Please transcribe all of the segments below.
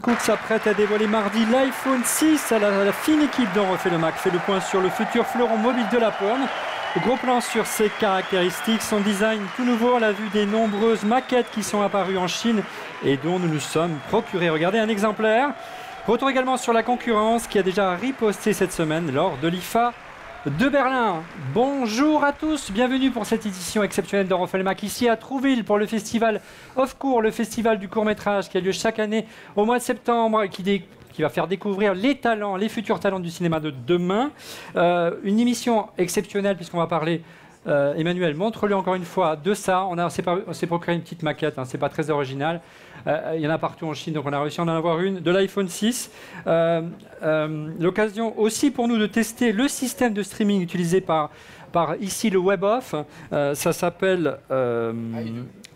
Cook s'apprête à dévoiler mardi l'iPhone 6 à la fine équipe dont refait le Mac. Fait le point sur le futur fleuron mobile de la pomme. Gros plan sur ses caractéristiques, son design tout nouveau à la vue des nombreuses maquettes qui sont apparues en Chine et dont nous nous sommes procurés. Regardez un exemplaire. Retour également sur la concurrence qui a déjà riposté cette semaine lors de l'IFA de Berlin. Bonjour à tous, bienvenue pour cette édition exceptionnelle de Refait le Mac ici à Trouville pour le festival Off-Court, le festival du court-métrage qui a lieu chaque année au mois de septembre, qui va faire découvrir les talents, les futurs talents du cinéma de demain. Une émission exceptionnelle puisqu'on va parler, Emmanuel, montre-lui encore une fois de ça. On s'est procuré une petite maquette, hein, c'est pas très original. Il y en a partout en Chine, donc on a réussi à en avoir une, de l'iPhone 6. L'occasion aussi pour nous de tester le système de streaming utilisé par ici le WebOff. Ça s'appelle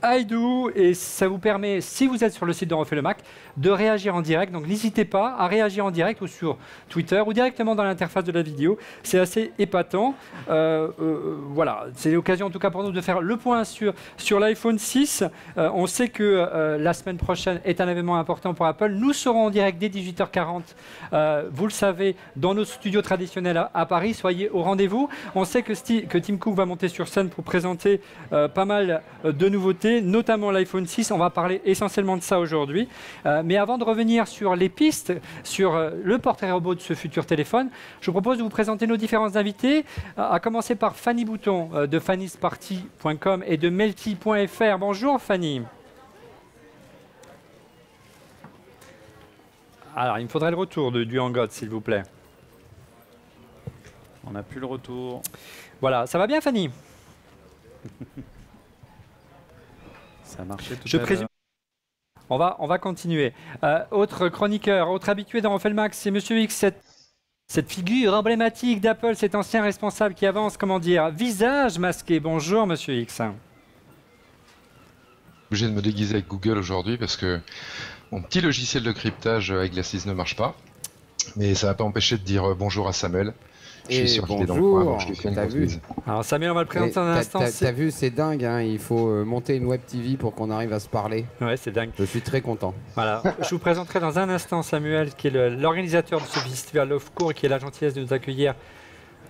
iDo et ça vous permet, si vous êtes sur le site de Refait le Mac, de réagir en direct. Donc n'hésitez pas à réagir en direct ou sur Twitter ou directement dans l'interface de la vidéo. C'est assez épatant. Voilà, c'est l'occasion en tout cas pour nous de faire le point sur l'iPhone 6. On sait que la semaine prochaine est un événement important pour Apple. Nous serons en direct dès 18h40, vous le savez, dans nos studios traditionnels à Paris. Soyez au rendez-vous. On sait que Tim Cook va monter sur scène pour présenter pas mal de nouveautés, notamment l'iPhone 6. On va parler essentiellement de ça aujourd'hui. Mais avant de revenir sur les pistes, sur le portrait robot de ce futur téléphone, je vous propose de vous présenter nos différents invités, à commencer par Fanny Bouton de fannysparty.com et de melty.fr. Bonjour Fanny. Alors, il me faudrait le retour du Hangout, s'il vous plaît. On n'a plus le retour. Voilà, ça va bien Fanny? Ça a marché tout à l'heure. On va continuer. Autre chroniqueur, autre habitué dans Refait le Mac, c'est Monsieur X, cette figure emblématique d'Apple, cet ancien responsable qui avance, comment dire, visage masqué. Bonjour Monsieur X. Obligé de me déguiser avec Google aujourd'hui parce que mon petit logiciel de cryptage iGlasses ne marche pas. Mais ça va pas empêcher de dire bonjour à Samuel. Je suis sûr qu'il est dans le coin, donc je lui fais une grosse bise. Alors Samuel, on va le présenter dans un instant. T'as vu, c'est dingue, hein, il faut monter une web TV pour qu'on arrive à se parler. Ouais, c'est dingue. Je suis très content. Voilà, je vous présenterai dans un instant Samuel, qui est l'organisateur de ce festival Off-Court, qui est la gentillesse de nous accueillir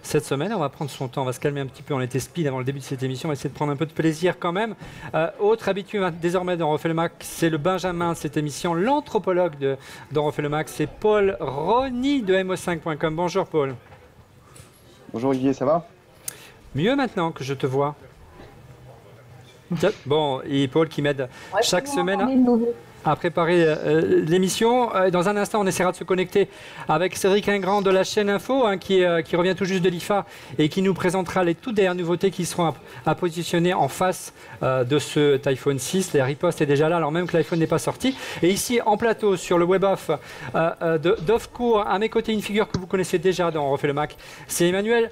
cette semaine. On va prendre son temps, on va se calmer un petit peu. On était speed avant le début de cette émission, on va essayer de prendre un peu de plaisir quand même. Autre habitué désormais dans Refait le Mac, c'est le Benjamin de cette émission, l'anthropologue dans Refait le Mac, c'est Paul Rony de mo5.com. Bonjour Paul. Bonjour Olivier, ça va? Mieux maintenant que je te vois. Bon, et Paul qui m'aide chaque semaine à préparer l'émission. Dans un instant, on essaiera de se connecter avec Cédric Ingrand de la chaîne Info, hein, qui revient tout juste de l'IFA et qui nous présentera les toutes dernières nouveautés qui seront à positionner en face de ce iPhone 6. Les ripostes est déjà là, alors même que l'iPhone n'est pas sorti. Et ici, en plateau, sur le WebOff d'Off-Court, à mes côtés, une figure que vous connaissez déjà dans On refait le Mac, c'est Emmanuel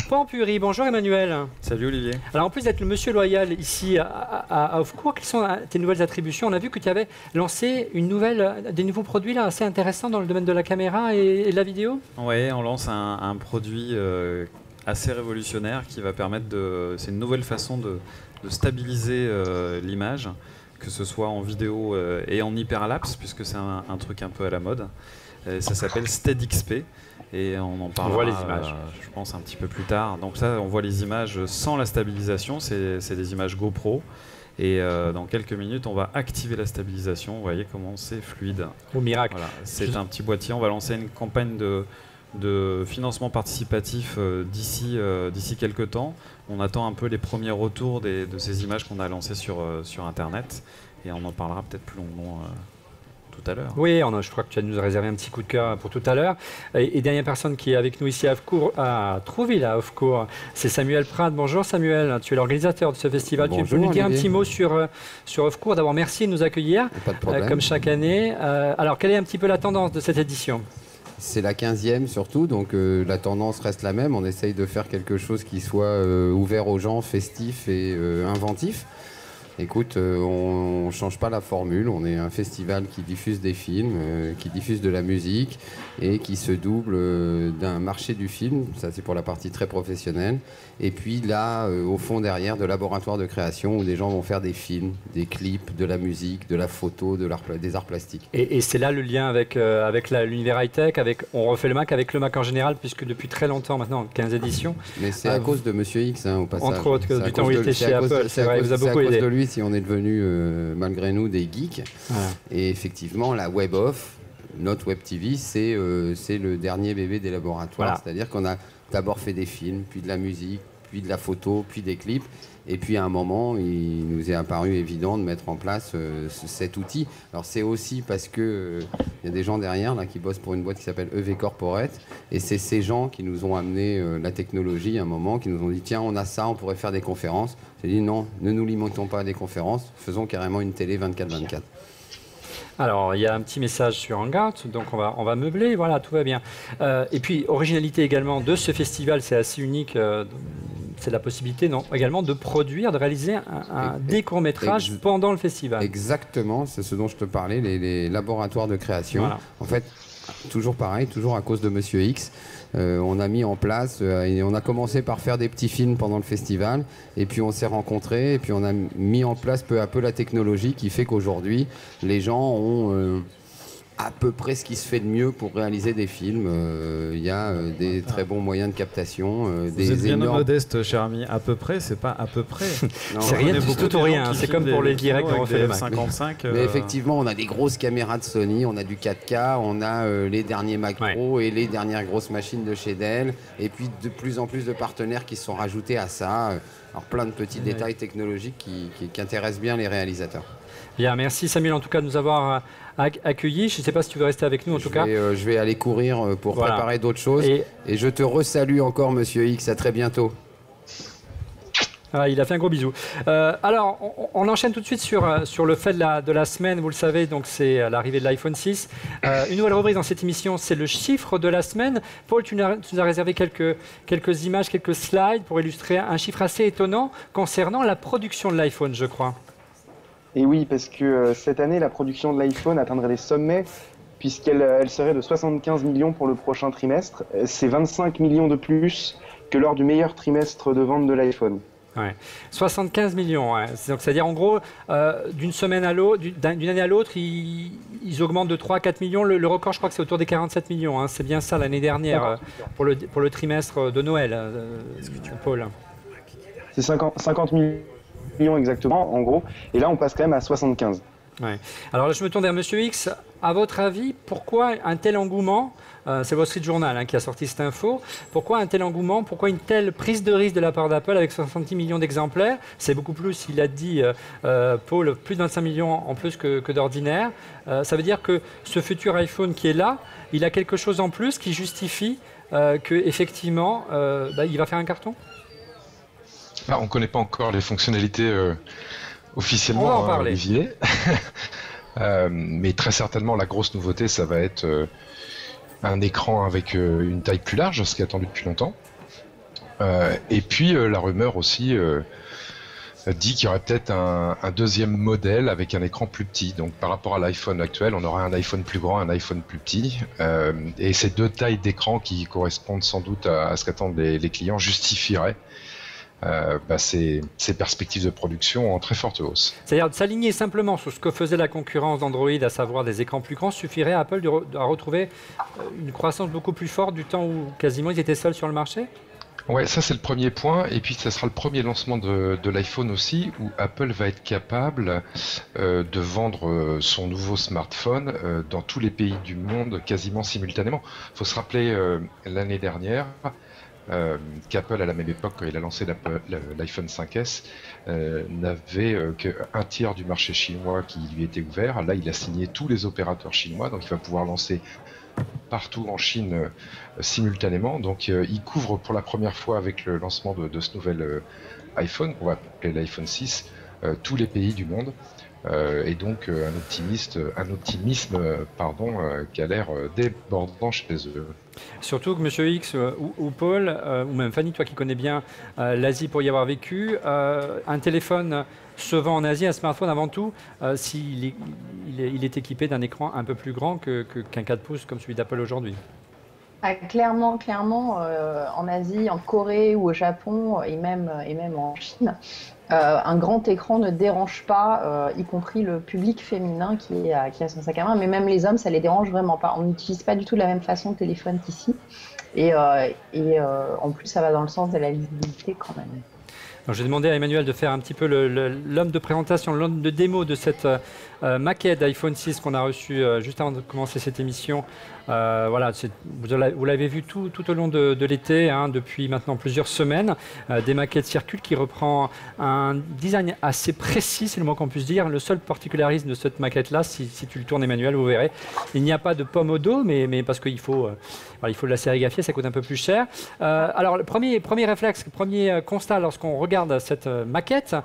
Pampuri. Bonjour Emmanuel. Salut Olivier. Alors en plus d'être le monsieur loyal ici à Off-Court, quelles sont tes nouvelles attributions? On a vu que tu avais lancé des nouveaux produits là, assez intéressants dans le domaine de la caméra et de la vidéo. Oui, on lance un produit assez révolutionnaire qui va permettre c'est une nouvelle façon de stabiliser l'image, que ce soit en vidéo et en hyperlapse, puisque c'est un truc un peu à la mode. Ça s'appelle SteadXP. Et on en parlera, les images. Je pense, un petit peu plus tard. Donc ça, on voit les images sans la stabilisation, c'est des images GoPro. Et dans quelques minutes, on va activer la stabilisation. Vous voyez comment c'est fluide. Au miracle. Voilà, c'est un petit boîtier. On va lancer une campagne de financement participatif d'ici quelques temps. On attend un peu les premiers retours de ces images qu'on a lancées sur Internet. Et on en parlera peut-être plus longuement tout à l'heure. Oui, je crois que tu as nous réservé un petit coup de cœur pour tout à l'heure. Et dernière personne qui est avec nous ici à Trouville, à Offcourt, c'est Samuel Prat. Bonjour Samuel, tu es l'organisateur de ce festival. Bonjour, tu peux nous dire Olivier. un petit mot sur Offcourt. D'abord, merci de nous accueillir, Pas de problème. comme chaque année. Alors, quelle est un petit peu la tendance de cette édition ? C'est la 15e surtout, donc la tendance reste la même. On essaye de faire quelque chose qui soit ouvert aux gens, festif et inventif. Écoute, on ne change pas la formule. On est un festival qui diffuse des films, qui diffuse de la musique et qui se double d'un marché du film. Ça, c'est pour la partie très professionnelle. Et puis là, au fond derrière, de laboratoires de création où des gens vont faire des films, des clips, de la musique, de la photo, des arts plastiques. Et c'est là le lien avec l'univers high-tech, on refait le Mac avec le Mac en général, puisque depuis très longtemps maintenant, 15 éditions. Mais c'est à cause de Monsieur X, au passage. Entre autres, C'est à du temps cause où il de- était c'est chez à cause Apple, de- c'est vrai, il vous a c'est à beaucoup cause aidé. de lui si on est devenu, malgré nous, des geeks. Voilà. Et effectivement, la Web Off, notre Web TV, c'est le dernier bébé des laboratoires. Voilà. C'est-à-dire qu'on a d'abord fait des films, puis de la musique, puis de la photo, puis des clips. Et puis à un moment, il nous est apparu évident de mettre en place cet outil. Alors c'est aussi parce que il y a des gens derrière là qui bossent pour une boîte qui s'appelle EV Corporate, et c'est ces gens qui nous ont amené la technologie à un moment, qui nous ont dit tiens, on a ça, on pourrait faire des conférences. J'ai dit non, ne nous limitons pas à des conférences, faisons carrément une télé 24/24. Alors, il y a un petit message sur Hangout, donc on va meubler, voilà, tout va bien. Et puis, originalité également de ce festival, c'est assez unique, c'est la possibilité également de produire, de réaliser des courts-métrages pendant le festival. Exactement, c'est ce dont je te parlais, les laboratoires de création. Voilà. En fait, toujours pareil, toujours à cause de Monsieur X. On a mis en place, et on a commencé par faire des petits films pendant le festival, et puis on s'est rencontrés, et puis on a mis en place peu à peu la technologie qui fait qu'aujourd'hui, les gens ont à peu près ce qui se fait de mieux pour réaliser des films. Il y a des très bons moyens de captation, Vous des êtes bien énormes... modeste, cher ami. À peu près, c'est pas à peu près. Non, C'est rien On est du beaucoup tout ou de rien, gens qui c'est comme filment pour les des directs vidéos dont on fait le avec Mac. des 55. Mais effectivement, on a des grosses caméras de Sony, on a du 4K, on a les derniers Mac Pro et les dernières grosses machines de chez Dell, et puis de plus en plus de partenaires qui se sont rajoutés à ça. Alors plein de petits détails technologiques qui intéressent bien les réalisateurs. Bien, merci Samuel en tout cas de nous avoir accueillis. Je ne sais pas si tu veux rester avec nous en tout cas. Je vais aller courir pour Voilà. préparer d'autres choses. Et je te resalue encore, Monsieur X. À très bientôt. Ah, il a fait un gros bisou. Alors, on enchaîne tout de suite sur le fait de la semaine. Vous le savez, donc c'est l'arrivée de l'iPhone 6. Une nouvelle rubrique dans cette émission, c'est le chiffre de la semaine. Paul, tu nous as réservé quelques images, quelques slides pour illustrer un chiffre assez étonnant concernant la production de l'iPhone, je crois. Et oui, parce que cette année, la production de l'iPhone atteindrait des sommets, puisqu'elle serait de 75 millions pour le prochain trimestre. C'est 25 millions de plus que lors du meilleur trimestre de vente de l'iPhone. Ouais. 75 millions, ouais. Donc c'est-à-dire en gros, d'une semaine à l'autre, d'une année à l'autre, ils augmentent de 3 à 4 millions. Le record, je crois que c'est autour des 47 millions. Hein. C'est bien ça l'année dernière, pour le trimestre de Noël, Paul. C'est 50 millions exactement, en gros. Et là, on passe quand même à 75. Ouais. Alors là, je me tourne vers Monsieur X. À votre avis, pourquoi un tel engouement c'est Wall Street Journal qui a sorti cette info. Pourquoi un tel engouement? Pourquoi une telle prise de risque de la part d'Apple avec 70 millions d'exemplaires? C'est beaucoup plus, il a dit Paul, plus de 25 millions en plus que d'ordinaire. Ça veut dire que ce futur iPhone qui est là, il a quelque chose en plus qui justifie qu'effectivement, il va faire un carton? On ne connaît pas encore les fonctionnalités officiellement, on va en parler. Olivier. Mais très certainement, la grosse nouveauté, ça va être un écran avec une taille plus large, ce qui est attendu depuis longtemps. Et puis, la rumeur aussi dit qu'il y aurait peut-être un deuxième modèle avec un écran plus petit. Donc, par rapport à l'iPhone actuel, on aura un iPhone plus grand, un iPhone plus petit. Et ces deux tailles d'écran qui correspondent sans doute à ce qu'attendent les clients justifieraient ces perspectives de production en très forte hausse. C'est-à-dire de s'aligner simplement sur ce que faisait la concurrence d'Android, à savoir des écrans plus grands, suffirait à Apple à retrouver une croissance beaucoup plus forte du temps où quasiment ils étaient seuls sur le marché? Ouais, ça c'est le premier point, et puis ça sera le premier lancement de l'iPhone aussi, où Apple va être capable de vendre son nouveau smartphone dans tous les pays du monde quasiment simultanément. Il faut se rappeler, l'année dernière, qu'Apple, à la même époque, quand il a lancé l'iPhone 5S, n'avait qu'un tiers du marché chinois qui lui était ouvert. Là, il a signé tous les opérateurs chinois, donc il va pouvoir lancer partout en Chine simultanément. Donc il couvre pour la première fois avec le lancement de ce nouvel iPhone, qu'on va appeler l'iPhone 6, tous les pays du monde. Et donc un optimisme qui a l'air débordant chez eux. Surtout que Monsieur X ou Paul, ou même Fanny, toi qui connais bien l'Asie pour y avoir vécu, un téléphone se vend en Asie, un smartphone avant tout, s'il il est équipé d'un écran un peu plus grand qu'un 4 pouces comme celui d'Apple aujourd'hui. Ah, clairement, en Asie, en Corée ou au Japon et même en Chine, un grand écran ne dérange pas, y compris le public féminin qui a sur sa caméra, mais même les hommes, ça les dérange vraiment pas. On n'utilise pas du tout de la même façon le téléphone qu'ici, et en plus, ça va dans le sens de la lisibilité quand même. Alors, j'ai demandé à Emmanuel de faire un petit peu l'homme de présentation, l'homme de démo de cette maquette d'iPhone 6 qu'on a reçue juste avant de commencer cette émission. Voilà, vous l'avez vu tout au long de l'été, hein, depuis maintenant plusieurs semaines. Des maquettes circulent qui reprend un design assez précis, c'est le moins qu'on puisse dire. Le seul particularisme de cette maquette-là, si tu le tournes Emmanuel, vous verrez, il n'y a pas de pomme au dos, mais parce qu'il faut, il faut la sérigraphier, ça coûte un peu plus cher. Alors le premier réflexe, le premier constat lorsqu'on regarde cette maquette,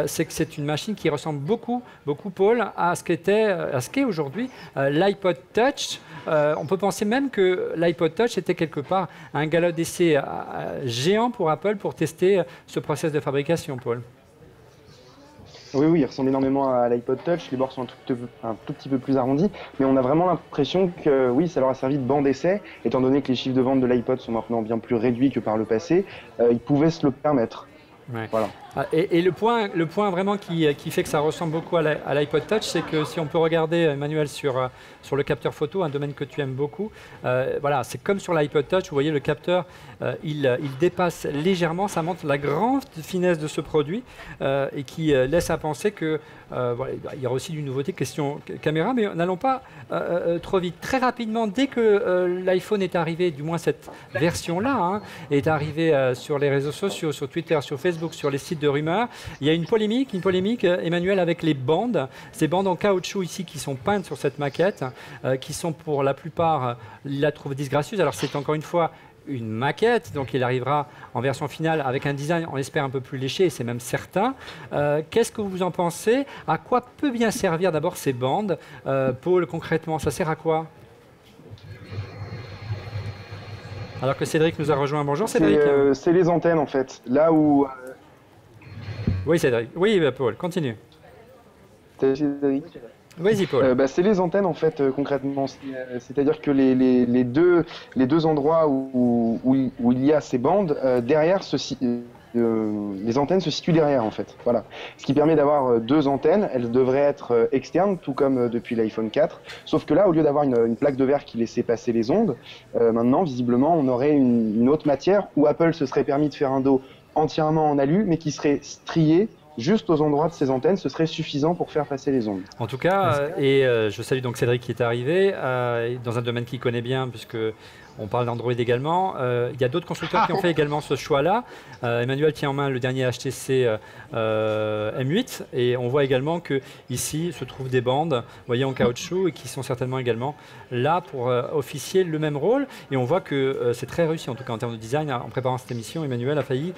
c'est que c'est une machine qui ressemble beaucoup, Paul, à ce qu'est aujourd'hui l'iPod Touch. On peut penser même que l'iPod Touch était quelque part un galop d'essai géant pour Apple pour tester ce process de fabrication, Paul. Oui, il ressemble énormément à l'iPod Touch. Les bords sont un tout petit peu plus arrondis, mais on a vraiment l'impression que oui, ça leur a servi de banc d'essai, étant donné que les chiffres de vente de l'iPod sont maintenant bien plus réduits que par le passé. Ils pouvaient se le permettre. Ouais. Voilà. Et le point vraiment qui fait que ça ressemble beaucoup à l'iPod Touch, c'est que si on peut regarder, Emmanuel, sur le capteur photo, un domaine que tu aimes beaucoup, voilà, c'est comme sur l'iPod Touch, vous voyez le capteur, il dépasse légèrement, ça montre la grande finesse de ce produit et qui laisse à penser que voilà, il y aura aussi une nouveauté question caméra, mais n'allons pas trop vite. Très rapidement, dès que l'iPhone est arrivé, du moins cette version-là, hein, est arrivée sur les réseaux sociaux, sur Twitter, sur Facebook, sur les sites de rumeurs, il y a une polémique, Emmanuel, avec les bandes, ces bandes en caoutchouc ici qui sont peintes sur cette maquette, qui sont pour la plupart, il la trouve disgracieuse. Alors c'est encore une fois une maquette, donc il arrivera en version finale avec un design, on espère, un peu plus léché, et c'est même certain. Qu'est-ce que vous en pensez? À quoi peut bien servir d'abord ces bandes? Paul, concrètement, ça sert à quoi? Alors que Cédric nous a rejoint. Bonjour Cédric. C'est les antennes en fait. Là où... Oui Cédric. Oui Paul, continue. Cédric. Vas-y Paul. C'est les antennes en fait concrètement. C'est-à-dire que les deux endroits où il y a ces bandes, derrière les antennes se situent derrière en fait. Voilà. Ce qui permet d'avoir deux antennes. Elles devraient être externes, tout comme depuis l'iPhone 4. Sauf que là, au lieu d'avoir une plaque de verre qui laissait passer les ondes, maintenant visiblement on aurait une autre matière où Apple se serait permis de faire un dos entièrement en alu, mais qui serait strié juste aux endroits de ces antennes. Ce serait suffisant pour faire passer les ondes. En tout cas, je salue donc Cédric qui est arrivé, dans un domaine qu'il connaît bien, puisque on parle d'Android également. Il y a d'autres constructeurs qui ont fait également ce choix-là. Emmanuel tient en main le dernier HTC M8 et on voit également qu'ici se trouvent des bandes, vous voyez, en caoutchouc et qui sont certainement également là pour officier le même rôle. Et on voit que c'est très réussi, en tout cas en termes de design. En préparant cette émission, Emmanuel a failli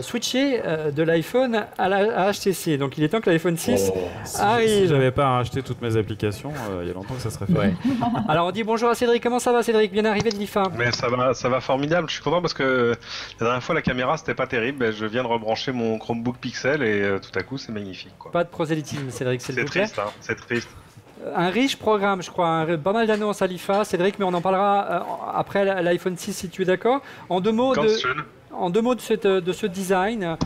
switcher de l'iPhone à HTC. Donc il est temps que l'iPhone 6 arrive. Si je n'avais pas racheté toutes mes applications, il y a longtemps que ça serait fait. Ouais. Alors on dit bonjour à Cédric. Comment ça va Cédric? Bien arrivé de l'IFA. Mais ça va formidable. Je suis content parce que la dernière fois la caméra c'était pas terrible. Je viens de rebrancher mon Chromebook Pixel et tout à coup c'est magnifique, quoi. Pas de prosélytisme Cédric, s'il vous plaît. C'est triste, hein, c'est triste. Un riche programme, je crois, pas mal d'annonces à l'IFA, Cédric, mais on en parlera après l'iPhone 6 si tu es d'accord. En deux mots de ce design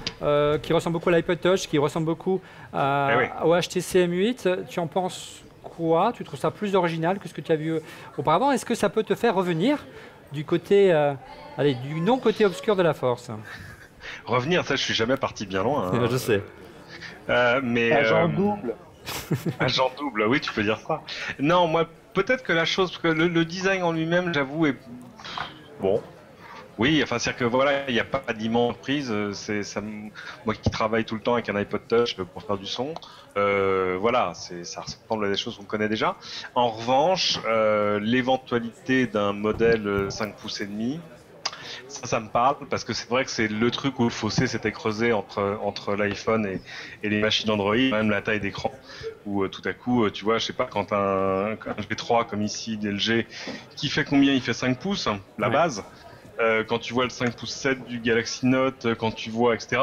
qui ressemble beaucoup à l'iPod Touch, qui ressemble beaucoup au HTC M8, tu en penses quoi? Tu trouves ça plus original que ce que tu as vu auparavant? Est-ce que ça peut te faire revenir du côté, du non-côté obscur de la force? Revenir, ça je suis jamais parti bien loin. Hein. Je sais. Mais agent double. Agent double, oui, tu peux dire ça. Non, moi, peut-être que la chose, parce que le design en lui-même, j'avoue, est bon. Oui, enfin, c'est-à-dire que voilà, il n'y a pas d'immense prise. Moi qui travaille tout le temps avec un iPod Touch pour faire du son, voilà, ça ressemble à des choses qu'on connaît déjà. En revanche, l'éventualité d'un modèle 5 pouces et demi, ça me parle parce que c'est vrai que c'est le truc où le fossé s'était creusé entre l'iPhone et les machines Android, même la taille d'écran, où tout à coup, tu vois, je sais pas, quand un G3 comme ici d'LG, qui fait combien? Il fait 5 pouces, la base. Quand tu vois le 5 pouces 7 du Galaxy Note, quand tu vois, etc.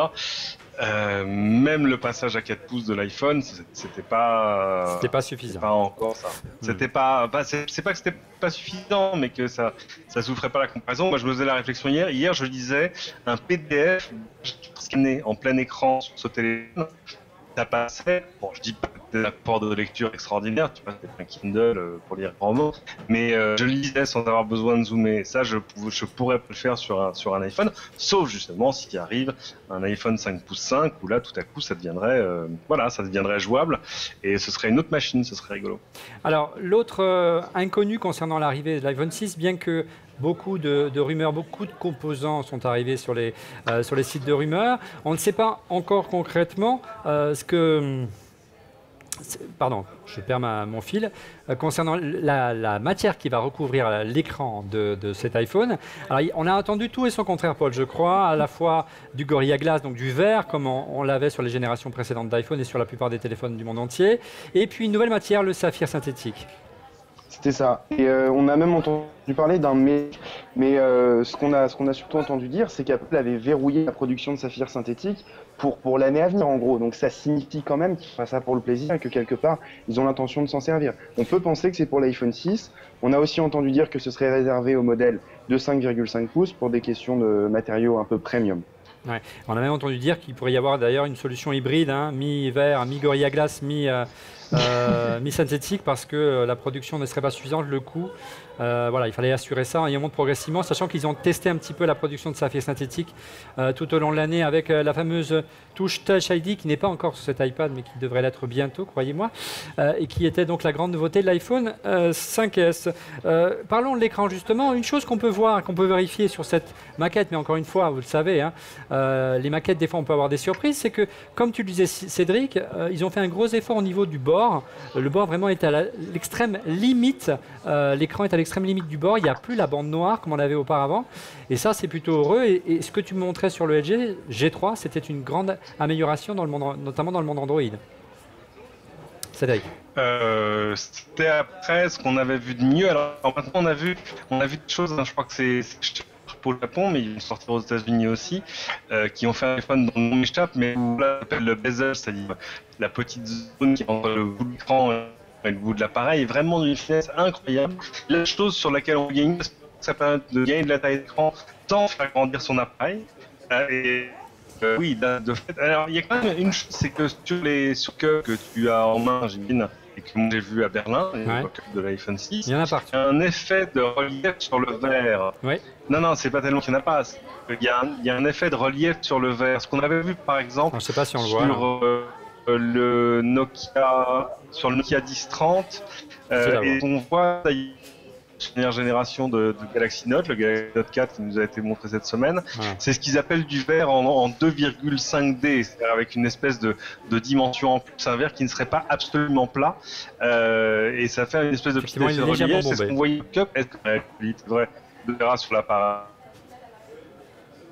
Même le passage à 4 pouces de l'iPhone, c'était pas suffisant. Pas encore ça. C'était pas, c'est pas que c'était pas suffisant, mais que ça souffrait pas la comparaison. Moi, je me faisais la réflexion hier. Hier, je lisais un PDF scanné en plein écran sur ce téléphone. Ça passait. Bon, je dis pas que c'était un apport de lecture extraordinaire, tu vois, c'était un Kindle pour lire un roman, mais je lisais sans avoir besoin de zoomer. Ça, je pourrais le faire sur un iPhone, sauf justement s'il arrive un iPhone 5 pouces 5, où là, tout à coup, ça deviendrait, ça deviendrait jouable, et ce serait une autre machine, ce serait rigolo. Alors, l'autre inconnu concernant l'arrivée de l'iPhone 6, bien que beaucoup de rumeurs, beaucoup de composants sont arrivés sur les sites de rumeurs, on ne sait pas encore concrètement ce que... Pardon, je perds mon fil. Concernant la matière qui va recouvrir l'écran de cet iPhone, alors, on a entendu tout et son contraire, Paul, je crois, à la fois du Gorilla Glass, donc du verre, comme on l'avait sur les générations précédentes d'iPhone et sur la plupart des téléphones du monde entier, et puis une nouvelle matière, le saphir synthétique. C'était ça. Et on a même entendu parler d'un mais ce qu'on a surtout entendu dire, c'est qu'Apple avait verrouillé la production de saphir synthétique pour l'année à venir, en gros. Donc ça signifie quand même qu'ils font ça pour le plaisir et que quelque part, ils ont l'intention de s'en servir. On peut penser que c'est pour l'iPhone 6. On a aussi entendu dire que ce serait réservé au modèle de 5,5 pouces pour des questions de matériaux un peu premium. Ouais. On a même entendu dire qu'il pourrait y avoir d'ailleurs une solution hybride, mi-verre, mi-Gorilla Glass, mi-synthétique, parce que la production ne serait pas suffisante, le coût. Il fallait assurer ça et on monte progressivement, sachant qu'ils ont testé un petit peu la production de saphir synthétique tout au long de l'année avec la fameuse touche Touch ID qui n'est pas encore sur cet iPad mais qui devrait l'être bientôt, croyez-moi, et qui était donc la grande nouveauté de l'iPhone 5S. Parlons de l'écran justement. Une chose qu'on peut voir, qu'on peut vérifier sur cette maquette, mais encore une fois, vous le savez, les maquettes, des fois on peut avoir des surprises, c'est que, comme tu le disais Cédric, ils ont fait un gros effort au niveau du bord. Le bord vraiment est à l'extrême limite, l'écran est à l'extrême limite du bord, il n'y a plus la bande noire comme on avait auparavant, et ça c'est plutôt heureux, et ce que tu me montrais sur le LG G3, c'était une grande amélioration dans le monde, notamment dans le monde Android. Cédric. C'était après ce qu'on avait vu de mieux. Alors maintenant on a vu des choses, je crois que c'est pour le Japon, mais ils vont sortir aux États-Unis aussi, qui ont fait un téléphone dont le nom m'échappe, mais là, ça s'appelle le bezel, c'est-à-dire la petite zone qui est entre le bout de l'écran et le bout de l'appareil, est vraiment d'une finesse incroyable. La chose sur laquelle on gagne, ça permet de gagner de la taille d'écran sans faire grandir son appareil. Oui, de fait. Alors, il y a quand même une chose, c'est que sur que tu as en main, j'imagine, et que moi j'ai vu à Berlin, de l'iPhone 6, il y en a partout. Il y a un effet de relief sur le verre. Oui. Non, c'est pas tellement qu'il n'y en a pas. Il y a un effet de relief sur le verre. Ce qu'on avait vu par exemple je sais pas si on le sur voit, le Nokia 1030, et on voit la dernière génération de Galaxy Note, le Galaxy Note 4 qui nous a été montré cette semaine. C'est ce qu'ils appellent du verre en 2,5D, c'est-à-dire avec une espèce de dimension en plus, un verre qui ne serait pas absolument plat, et ça fait une espèce de petit effet relief. C'est ce qu'on voyait au Cup. Est-ce que c'est vrai, on verra sur l'appareil.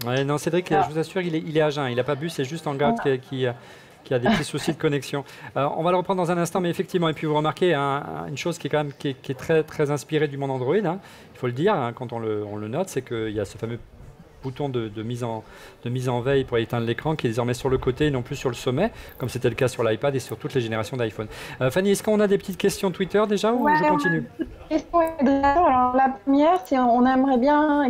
Ouais, non, Cédric, je vous assure, il est à jeun, il n'a pas bu, c'est juste en garde qui a des petits soucis de connexion. On va le reprendre dans un instant, mais effectivement, et puis vous remarquez une chose qui est quand même qui est très, très inspirée du monde Android, il faut le dire, quand on le note, c'est qu'il y a ce fameux bouton de mise en veille pour éteindre l'écran qui est désormais sur le côté et non plus sur le sommet, comme c'était le cas sur l'iPad et sur toutes les générations d'iPhone. Fanny, est-ce qu'on a des petites questions Twitter déjà ou je continue? Alors la première, c'est on aimerait bien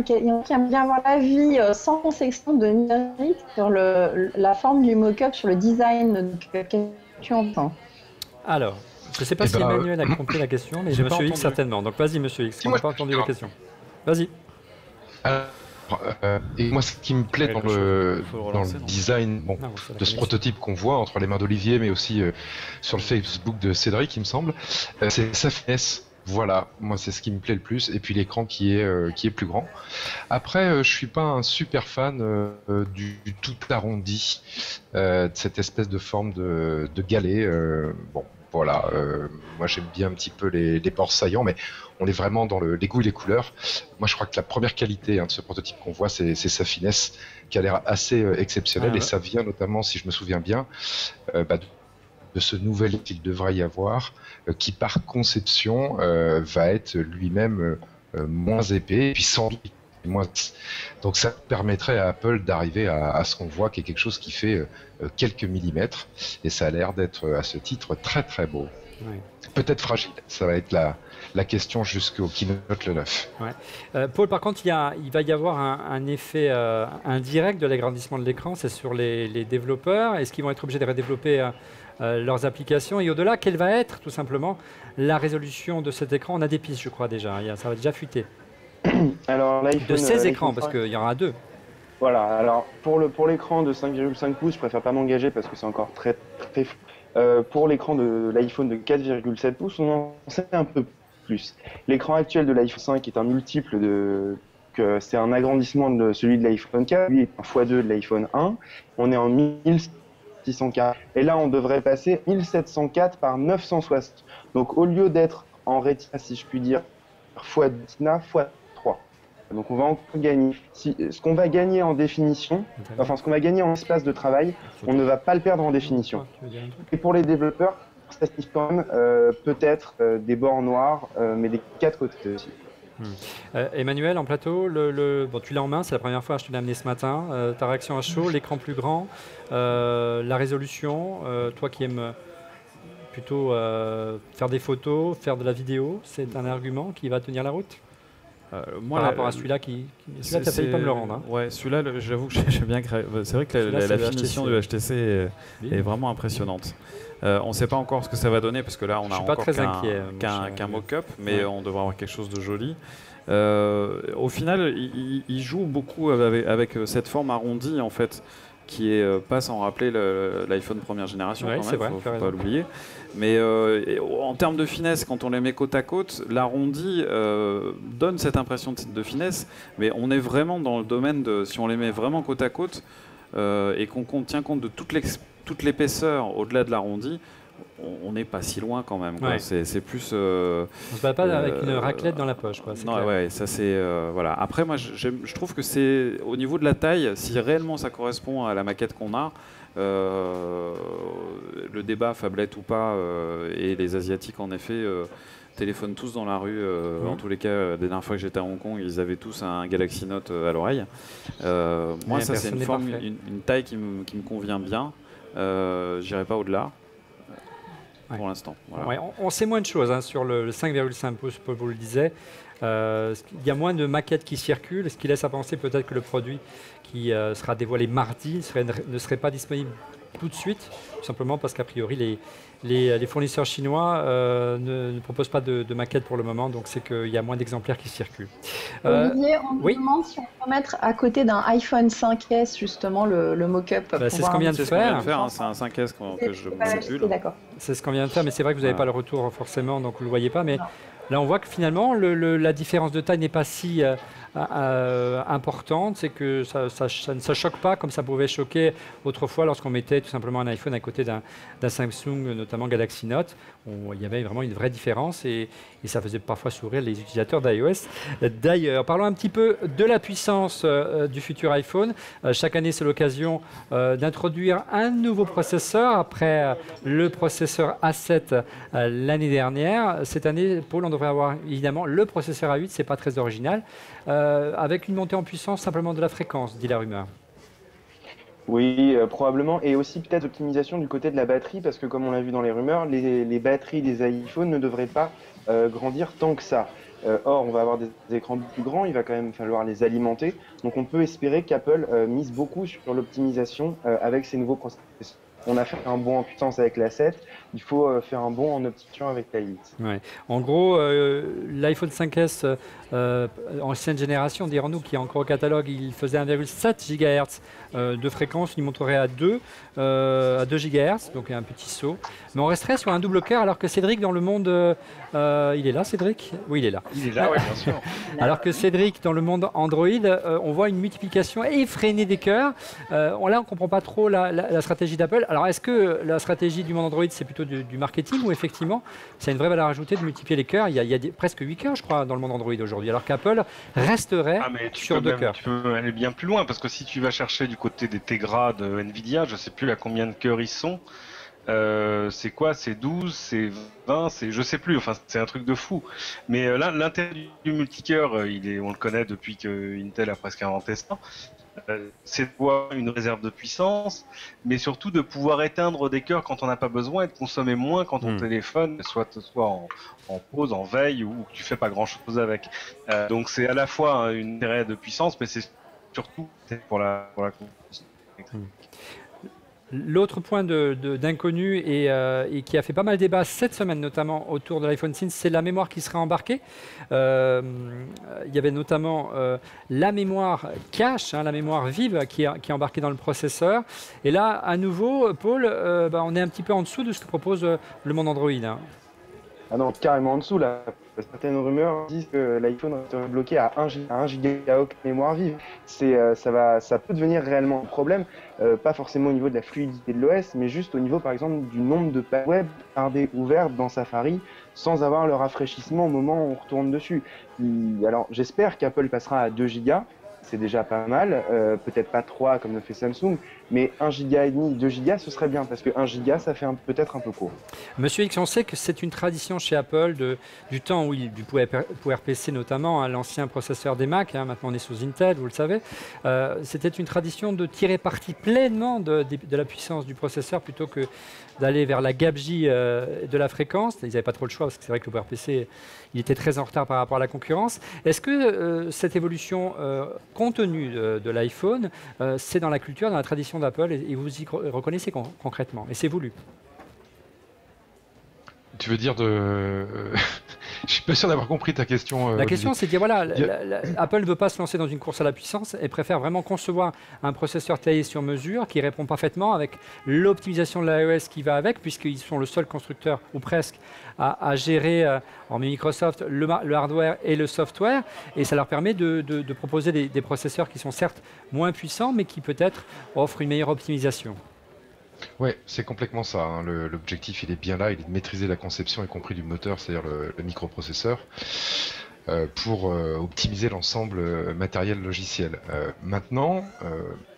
avoir l'avis sans conception de Mireille sur la forme du mock-up, sur le design que tu entends. Alors, je ne sais pas si Emmanuel a compris la question, mais Monsieur X certainement. Donc vas-y Monsieur X, on n'a pas entendu la question. Vas-y. Et moi, ce qui me plaît dans le design de ce prototype qu'on voit entre les mains d'Olivier, mais aussi sur le Facebook de Cédric, il me semble, c'est sa finesse. Voilà, moi c'est ce qui me plaît le plus, et puis l'écran qui est plus grand. Après, je suis pas un super fan du tout arrondi, de cette espèce de forme de galet. Bon, voilà, moi j'aime bien un petit peu les ports saillants, mais on est vraiment dans les goûts et les couleurs. Moi je crois que la première qualité de ce prototype qu'on voit, c'est sa finesse, qui a l'air assez exceptionnelle, Ah, et ça vient notamment, si je me souviens bien, bah, de ce nouvel qu'il devrait y avoir, qui par conception va être lui-même moins épais, et puis sans moins. Donc ça permettrait à Apple d'arriver à ce qu'on voit, qui est quelque chose qui fait quelques millimètres, et ça a l'air d'être à ce titre très très beau. Ouais. Peut-être fragile, ça va être la question jusqu'au keynote le 9. Ouais. Paul, par contre, il va y avoir un effet indirect de l'agrandissement de l'écran, c'est sur les développeurs. Est-ce qu'ils vont être obligés de redévelopper leurs applications? Et au-delà, quelle va être tout simplement la résolution de cet écran? On a des pistes, je crois déjà, ça va déjà fuiter. Alors, De 16 écrans, parce qu'il y en aura 2. Voilà, alors pour l'écran de 5,5 pouces, je préfère pas m'engager parce que c'est encore très très flou. Pour l'écran de l'iPhone de 4,7 pouces, on en sait un peu plus. L'écran actuel de l'iPhone 5 est un multiple c'est un agrandissement de celui de l'iPhone 4, lui est un x2 de l'iPhone 1. On est en 1604. Et là, on devrait passer 1704 par 960. Donc au lieu d'être en Retina, si je puis dire, x Retina, x3. Donc on va encore gagner. Ce qu'on va gagner en définition, enfin ce qu'on va gagner en espace de travail, on ne va pas le perdre en définition. Et pour les développeurs, ça signifie quand même peut-être des bords noirs, mais des 4 côtés aussi. Emmanuel, en plateau, bon, tu l'as en main, c'est la première fois que je te l'ai amené ce matin. Ta réaction à chaud, l'écran plus grand, la résolution, toi qui aimes plutôt faire des photos, faire de la vidéo, c'est un argument qui va tenir la route Moi, par rapport à celui-là celui-là, t'as failli pas me le rendre. Hein. Ouais, celui-là, j'avoue que j'aime bien. C'est vrai que la finition du HTC est vraiment impressionnante. On ne sait pas encore ce que ça va donner, parce que là, on a encore qu'un mock-up, mais on devrait avoir quelque chose de joli. Au final, il joue beaucoup avec cette forme arrondie, en fait, qui est pas sans rappeler l'iPhone première génération, quand même, faut pas l'oublier. Mais en termes de finesse, quand on les met côte à côte, l'arrondi donne cette impression de finesse, mais on est vraiment dans le domaine de, si on les met vraiment côte à côte et qu'on tient compte de toute l'épaisseur au-delà de l'arrondi, on n'est pas si loin quand même. Ouais. C'est plus. On se bat pas avec une raclette dans la poche. Quoi, non, ouais, ça c'est voilà. Après, moi, je trouve que c'est au niveau de la taille, si réellement ça correspond à la maquette qu'on a. Le débat phablette ou pas, et les Asiatiques en effet téléphonent tous dans la rue. En tous les cas, la dernière fois que j'étais à Hong Kong, ils avaient tous un Galaxy Note à l'oreille. Moi, ça c'est une taille qui me convient bien. J'irai pas au-delà. Pour l'instant. Voilà. Ouais, on sait moins de choses sur le 5,5 pouces, Paul vous le disait. Il y a moins de maquettes qui circulent, ce qui laisse à penser peut-être que le produit qui sera dévoilé mardi ne serait pas disponible tout de suite, tout simplement parce qu'a priori les fournisseurs chinois ne proposent pas de maquettes pour le moment, donc c'est qu'il y a moins d'exemplaires qui circulent. Olivier, on me demande si on peut mettre à côté d'un iPhone 5S justement le mock-up. C'est ce qu'on vient de faire. C'est un 5S que je manipule. C'est ce qu'on vient de faire, mais c'est vrai que vous n'avez pas le retour forcément, donc vous ne le voyez pas. Mais là, on voit que finalement, la différence de taille n'est pas si importante. C'est que ça choque pas comme ça pouvait choquer autrefois lorsqu'on mettait tout simplement un iPhone à côté d'un Samsung, notamment Galaxy Note. Il y avait vraiment une vraie différence et ça faisait parfois sourire les utilisateurs d'iOS. D'ailleurs, parlons un petit peu de la puissance du futur iPhone. Chaque année, c'est l'occasion d'introduire un nouveau processeur après le processeur A7 l'année dernière. Cette année, Paul, on devrait avoir évidemment le processeur A8, c'est pas très original, avec une montée en puissance simplement de la fréquence, dit la rumeur. Oui, probablement, et aussi peut-être optimisation du côté de la batterie, parce que comme on l'a vu dans les rumeurs, les batteries des iPhones ne devraient pas grandir tant que ça. Or, on va avoir des écrans plus grands, il va quand même falloir les alimenter, donc on peut espérer qu'Apple mise beaucoup sur l'optimisation avec ces nouveaux processeurs. On a fait un bond en puissance avec la 7, il faut faire un bond en option avec la 8. Ouais. En gros, l'iPhone 5S ancienne génération, dirons-nous, qui est encore au catalogue, il faisait 1,7 GHz de fréquence, il montrerait à 2 GHz, donc un petit saut. Mais on resterait sur un double cœur, alors que Cédric, dans le monde... il est là, Cédric? Oui, il est là. Il est là, oui, bien sûr. Alors que Cédric, dans le monde Android, on voit une multiplication effrénée des cœurs. Là, on ne comprend pas trop la stratégie d'Apple. Alors, est-ce que la stratégie du monde Android, c'est plutôt du marketing ou effectivement, c'est une vraie valeur ajoutée de multiplier les cœurs? Il y a presque 8 cœurs, je crois, dans le monde Android aujourd'hui, alors qu'Apple resterait sur 2 cœurs. Tu peux aller bien plus loin, parce que si tu vas chercher du côté des Tegra de Nvidia, je ne sais plus à combien de cœurs ils sont. C'est quoi? C'est 12, c'est 20, je sais plus, enfin c'est un truc de fou. Mais là, l'intérêt du multicœur, on le connaît depuis que Intel a presque inventé ça. C'est de pouvoir une réserve de puissance, mais surtout de pouvoir éteindre des cœurs quand on n'a pas besoin et de consommer moins quand ton téléphone soit en pause, en veille ou que tu fais pas grand chose avec. Donc c'est à la fois une intérêt de puissance, mais c'est surtout pour la consommation électrique. L'autre point d'inconnu et qui a fait pas mal de débat cette semaine, notamment autour de l'iPhone 6, c'est la mémoire qui sera embarquée. Il y avait notamment la mémoire cache, la mémoire vive qui est embarquée dans le processeur. Et là, à nouveau, Paul, on est un petit peu en dessous de ce que propose le monde Android. Ah non, carrément en dessous là. Certaines rumeurs disent que l'iPhone serait bloqué à 1 gigaoctet de mémoire vive. Ça peut devenir réellement un problème, pas forcément au niveau de la fluidité de l'OS, mais juste au niveau par exemple du nombre de pages web ouvertes dans Safari sans avoir le rafraîchissement au moment où on retourne dessus. Alors j'espère qu'Apple passera à 2 gigas. C'est déjà pas mal, peut-être pas 3 comme le fait Samsung, mais 1,5 giga, 2 gigas, ce serait bien, parce que 1 giga, ça fait peut-être un peu court. Monsieur X, on sait que c'est une tradition chez Apple du temps où du PowerPC notamment, l'ancien processeur des Mac, maintenant on est sous Intel, vous le savez, c'était une tradition de tirer parti pleinement de la puissance du processeur plutôt que d'aller vers la gabegie de la fréquence. Ils n'avaient pas trop le choix, parce que c'est vrai que le PowerPC, il était très en retard par rapport à la concurrence. Est-ce que cette évolution contenue de l'iPhone, c'est dans la culture, dans la tradition d'Apple, et vous y reconnaissez concrètement, et c'est voulu? Tu veux dire de... Je suis pas sûr d'avoir compris ta question. La question, c'est de dire, voilà, Apple ne veut pas se lancer dans une course à la puissance et préfère vraiment concevoir un processeur taillé sur mesure qui répond parfaitement avec l'optimisation de l'iOS qui va avec, puisqu'ils sont le seul constructeur, ou presque, à gérer, hormis Microsoft, le hardware et le software. Et ça leur permet de proposer des processeurs qui sont certes moins puissants, mais qui peut-être offrent une meilleure optimisation. Ouais, c'est complètement ça. L'objectif, il est bien là, il est de maîtriser la conception, y compris du moteur, c'est-à-dire le microprocesseur, pour optimiser l'ensemble matériel logiciel. Maintenant,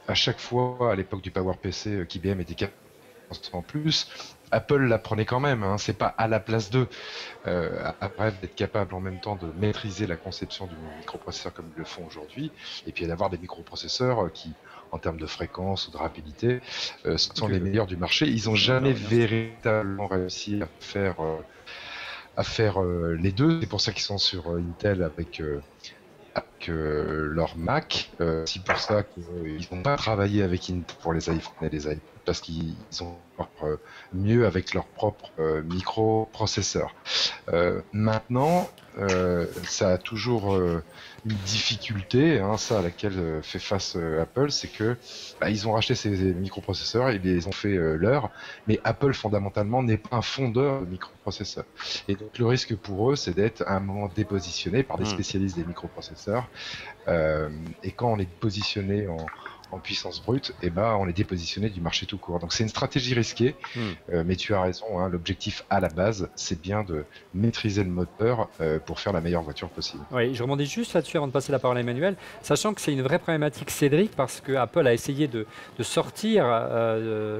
à chaque fois, à l'époque du PowerPC, qu'IBM était capable en plus, Apple l'apprenait quand même, c'est pas à la place d'eux. Après, d'être capable en même temps de maîtriser la conception du microprocesseur comme ils le font aujourd'hui, et puis d'avoir des microprocesseurs qui, en termes de fréquence ou de rapidité, sont les meilleurs du marché. Ils n'ont jamais véritablement réussi à faire les deux. C'est pour ça qu'ils sont sur Intel avec leur Mac. C'est pour ça qu'ils n'ont pas travaillé avec Intel pour les iPhones et les iPads, parce qu'ils sont mieux avec leur propre microprocesseur. Maintenant, ça a toujours une difficulté, ça à laquelle fait face Apple, c'est que ils ont racheté ces microprocesseurs, ils les ont fait leurs, mais Apple fondamentalement n'est pas un fondeur de microprocesseurs. Et donc le risque pour eux, c'est d'être à un moment dépositionné par des spécialistes des microprocesseurs. Et quand on est positionné en puissance brute, on est dépositionné du marché tout court. Donc c'est une stratégie risquée, mais tu as raison, l'objectif à la base, c'est bien de maîtriser le moteur pour faire la meilleure voiture possible. Oui, je rebondis juste là-dessus avant de passer la parole à Emmanuel, sachant que c'est une vraie problématique, Cédric, parce que Apple a essayé de sortir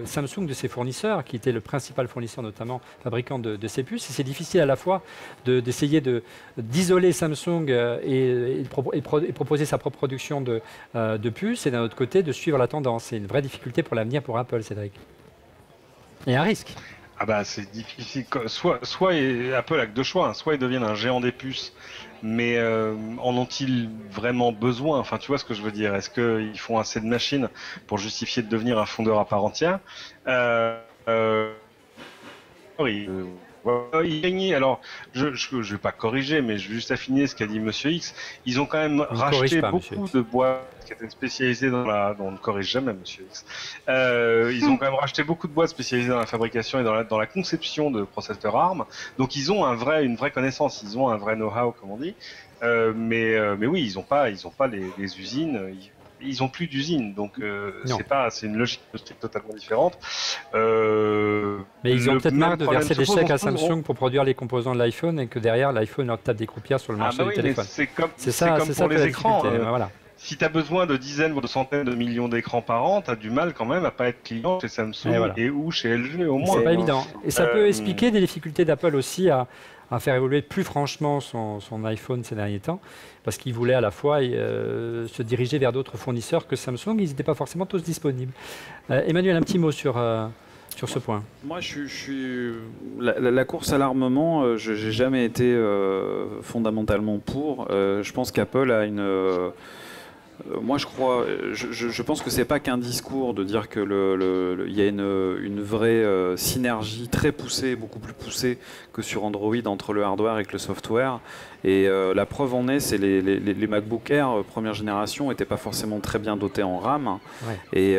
Samsung de ses fournisseurs, qui était le principal fournisseur, notamment fabricant de ces puces, et c'est difficile à la fois d'essayer d'isoler Samsung et proposer sa propre production de puces, et d'un autre côté de suivre la tendance. C'est une vraie difficulté pour l'avenir pour Apple, Cédric. Il y a un risque. C'est difficile. Soit Apple a que deux choix. Soit ils deviennent un géant des puces, mais en ont-ils vraiment besoin? Enfin, tu vois ce que je veux dire. Est-ce qu'ils font assez de machines pour justifier de devenir un fondeur à part entière? il gagnait. Alors, je vais pas corriger, mais je vais juste affiner ce qu'a dit Monsieur X. Ils ont quand même racheté beaucoup de boîtes qui étaient spécialisées dans la... On ne corrige jamais Monsieur X. Ils ont quand même racheté beaucoup de boîtes spécialisées dans la fabrication et dans la conception de processeurs ARM. Donc, ils ont une vraie connaissance, ils ont un vrai know-how, comme on dit. Mais oui, ils ont pas les usines. Ils ont plus d'usines, donc c'est une logique totalement différente. Mais ils ont peut-être marre de verser des chèques à Samsung pour produire les composants de l'iPhone et que derrière l'iPhone leur tape des croupières sur le marché du téléphone. C'est comme pour les écrans. Voilà. Si tu as besoin de dizaines ou de centaines de millions d'écrans par an, tu as du mal quand même à pas être client chez Samsung ou chez LG au moins. C'est pas évident. Et ça peut expliquer des difficultés d'Apple aussi à faire évoluer plus franchement son iPhone ces derniers temps, parce qu'il voulait à la fois se diriger vers d'autres fournisseurs que Samsung, ils n'étaient pas forcément tous disponibles. Emmanuel, un petit mot sur ce point. Moi, la course à l'armement, je n'ai jamais été fondamentalement pour. Je pense qu'Apple a une... moi, je pense que c'est pas qu'un discours de dire que il y a une vraie synergie très poussée, beaucoup plus poussée que sur Android entre le hardware et le software. Et la preuve en est, c'est les MacBook Air première génération n'étaient pas forcément très bien dotés en RAM. Ouais. Et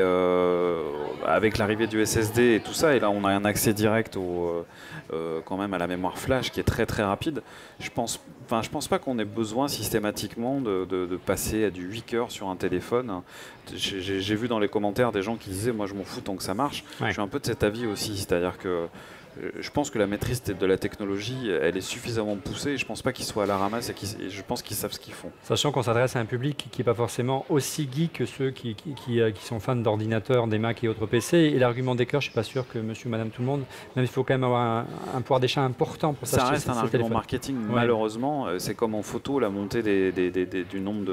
avec l'arrivée du SSD et tout ça, et là on a un accès direct quand même à la mémoire flash qui est très très rapide. Je pense pas qu'on ait besoin systématiquement de passer à du 8 cœurs sur un téléphone. J'ai vu dans les commentaires des gens qui disaient moi je m'en fous tant que ça marche. Ouais. Je suis un peu de cet avis aussi, c'est-à-dire que je pense que la maîtrise de la technologie, elle est suffisamment poussée et je pense pas qu'ils soient à la ramasse et je pense qu'ils savent ce qu'ils font. Sachant qu'on s'adresse à un public qui n'est pas forcément aussi geek que ceux qui sont fans d'ordinateurs, des Mac et autres PC. Et l'argument des cœurs, je ne suis pas sûr que monsieur, madame, tout le monde, même il faut quand même avoir un pouvoir d'achat important pour s'acheter. Ça reste un argument marketing, malheureusement. C'est comme en photo, la montée du nombre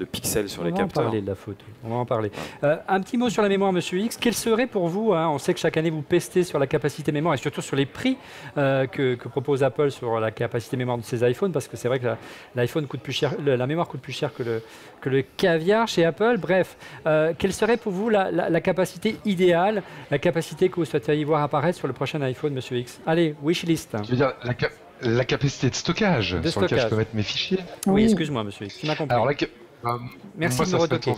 de pixels sur les capteurs. On va en parler de la photo. On va en parler. Un petit mot sur la mémoire, monsieur X. Quel serait pour vous, on sait que chaque année vous pestez sur la capacité mémoire et surtout sur les prix que propose Apple sur la capacité mémoire de ses iPhones, parce que c'est vrai que l'iPhone coûte plus cher, la mémoire coûte plus cher que le caviar chez Apple. Bref, quelle serait pour vous la capacité idéale, la capacité que vous souhaiteriez voir apparaître sur le prochain iPhone, monsieur X? Allez, wishlist. Je veux dire la capacité de stockage sur laquelle je peux mettre mes fichiers. Oui, excuse-moi, monsieur X, tu m'as compris. Alors, merci moi, de me retoquer.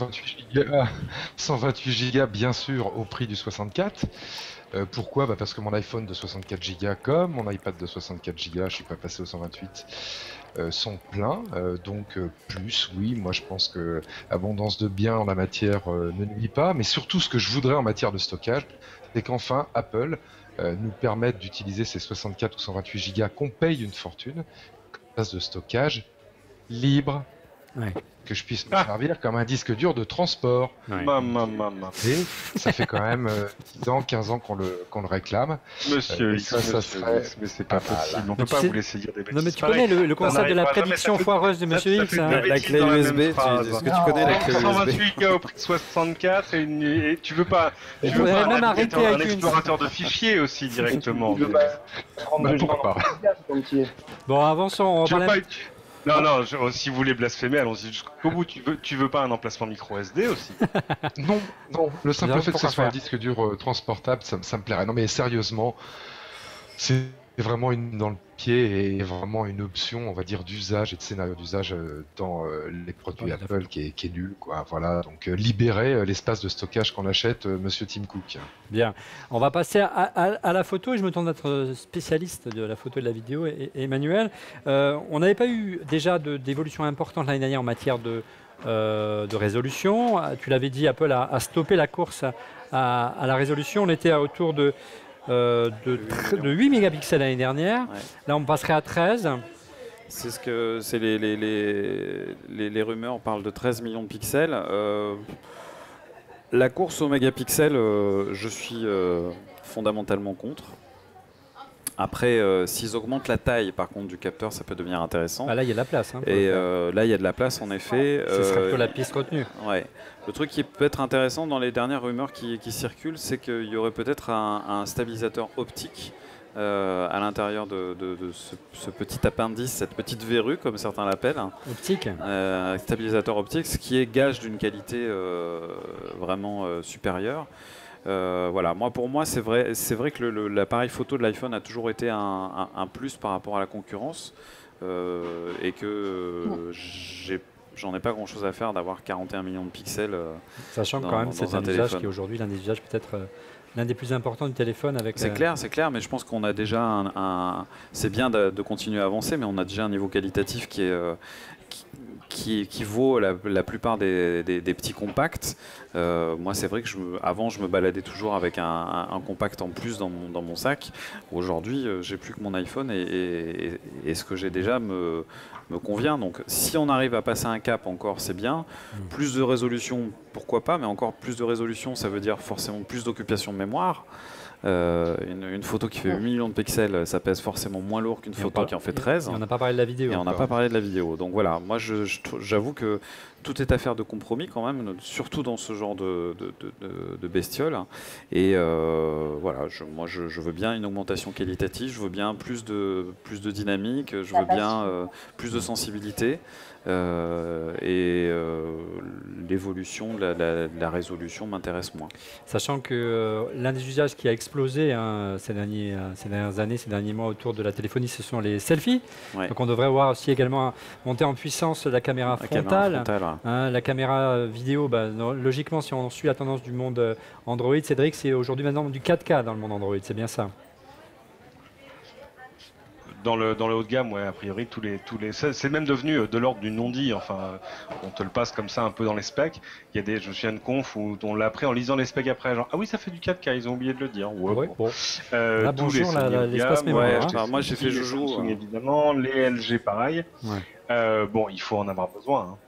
128 Go, bien sûr, au prix du 64. Pourquoi ? Parce que mon iPhone de 64 Go, comme mon iPad de 64 Go, je ne suis pas passé au 128, sont pleins. Donc plus, oui, moi je pense que abondance de biens en la matière ne nuit pas. Mais surtout, ce que je voudrais en matière de stockage, c'est qu'enfin Apple nous permette d'utiliser ces 64 ou 128 Go qu'on paye une fortune, comme place de stockage libre. Ouais. Que je puisse me servir comme un disque dur de transport. Ouais. Et ça fait quand même 10 ans, 15 ans qu'on le réclame. Monsieur, ça serait... mais c'est pas possible. On peut pas vous laisser dire des bêtises. Non, mais tu connais le concept de la prédiction foireuse de Monsieur X. La clé USB, est-ce que tu connais la clé USB 128 Go au prix de 64 et tu veux pas... Tu veux pas même arrêter un explorateur de fichiers aussi directement. Pourquoi pas. Bon, avançons. On va parler... Non, si vous voulez blasphémer, allons-y jusqu'au bout. Tu veux pas un emplacement micro SD aussi? Non. Le simple fait que ce soit un disque dur transportable, ça me plairait. Non, mais sérieusement, c'est vraiment une dans le pied et vraiment une option, on va dire, d'usage et de scénario d'usage dans les produits Apple qui est nul, quoi. Voilà. Donc libérer l'espace de stockage qu'on achète, monsieur Tim Cook. Bien. On va passer à la photo. Je me tourne notre spécialiste de la photo et de la vidéo, Emmanuel. On n'avait pas eu déjà d'évolution importante l'année dernière en matière de résolution. Tu l'avais dit, Apple a stoppé la course à la résolution. On était autour de 8 mégapixels l'année dernière. Ouais. Là, on passerait à 13. C'est ce que c'est les rumeurs parlent de 13 millions de pixels. La course aux mégapixels, je suis fondamentalement contre. Après, s'ils augmentent la taille, par contre, du capteur, ça peut devenir intéressant. Là, il y a de la place. Et là, il y a de la place, en effet. Ce serait plutôt la piste retenue. Ouais. Le truc qui peut être intéressant dans les dernières rumeurs qui circulent, c'est qu'il y aurait peut-être un stabilisateur optique à l'intérieur de ce petit appendice, cette petite verrue, comme certains l'appellent. Optique. Stabilisateur optique, ce qui est gage d'une qualité vraiment supérieure. Voilà, pour moi, c'est vrai que l'appareil photo de l'iPhone a toujours été un plus par rapport à la concurrence et que j'en ai pas grand chose à faire d'avoir 41 millions de pixels. Sachant que quand même, c'est un usage qui est aujourd'hui l'un des usages peut-être l'un des plus importants du téléphone. C'est clair, mais je pense qu'on a déjà c'est bien de continuer à avancer, mais on a déjà un niveau qualitatif qui vaut la plupart des petits compacts. Moi, c'est vrai que avant, je me baladais toujours avec un compact en plus dans mon sac. Aujourd'hui, j'ai plus que mon iPhone et ce que j'ai déjà me convient. Donc, si on arrive à passer un cap encore, c'est bien. Plus de résolution, pourquoi pas, mais encore plus de résolution, ça veut dire forcément plus d'occupation de mémoire. Une photo qui fait 8 millions de pixels, ça pèse forcément moins lourd qu'une photo qui en fait 13. Et on n'a pas parlé de la vidéo. Et on n'a pas parlé de la vidéo. Donc voilà, moi j'avoue que tout est affaire de compromis quand même, surtout dans ce genre de bestioles. Et voilà, moi je veux bien une augmentation qualitative, je veux bien plus de dynamique, je veux bien plus de sensibilité. L'évolution de la résolution m'intéresse moins. Sachant que l'un des usages qui a explosé ces dernières années, ces derniers mois autour de la téléphonie, ce sont les selfies. Ouais. Donc on devrait voir aussi également monter en puissance la caméra frontale. La caméra vidéo, logiquement, si on suit la tendance du monde Android, Cédric, c'est aujourd'hui maintenant du 4K dans le monde Android, c'est bien ça? Dans le haut de gamme, ouais, a priori, c'est même devenu de l'ordre du non-dit. Enfin, on te le passe comme ça un peu dans les specs. Je me souviens de conf où on l'a appris en lisant les specs après, genre ah oui, ça fait du 4K, ils ont oublié de le dire. Ouais, bon. Là, bonjour, l'espace mémoire. Moi, j'ai fait joujou. Samsung, évidemment, les LG, pareil. Ouais. Bon, il faut en avoir besoin. Hein.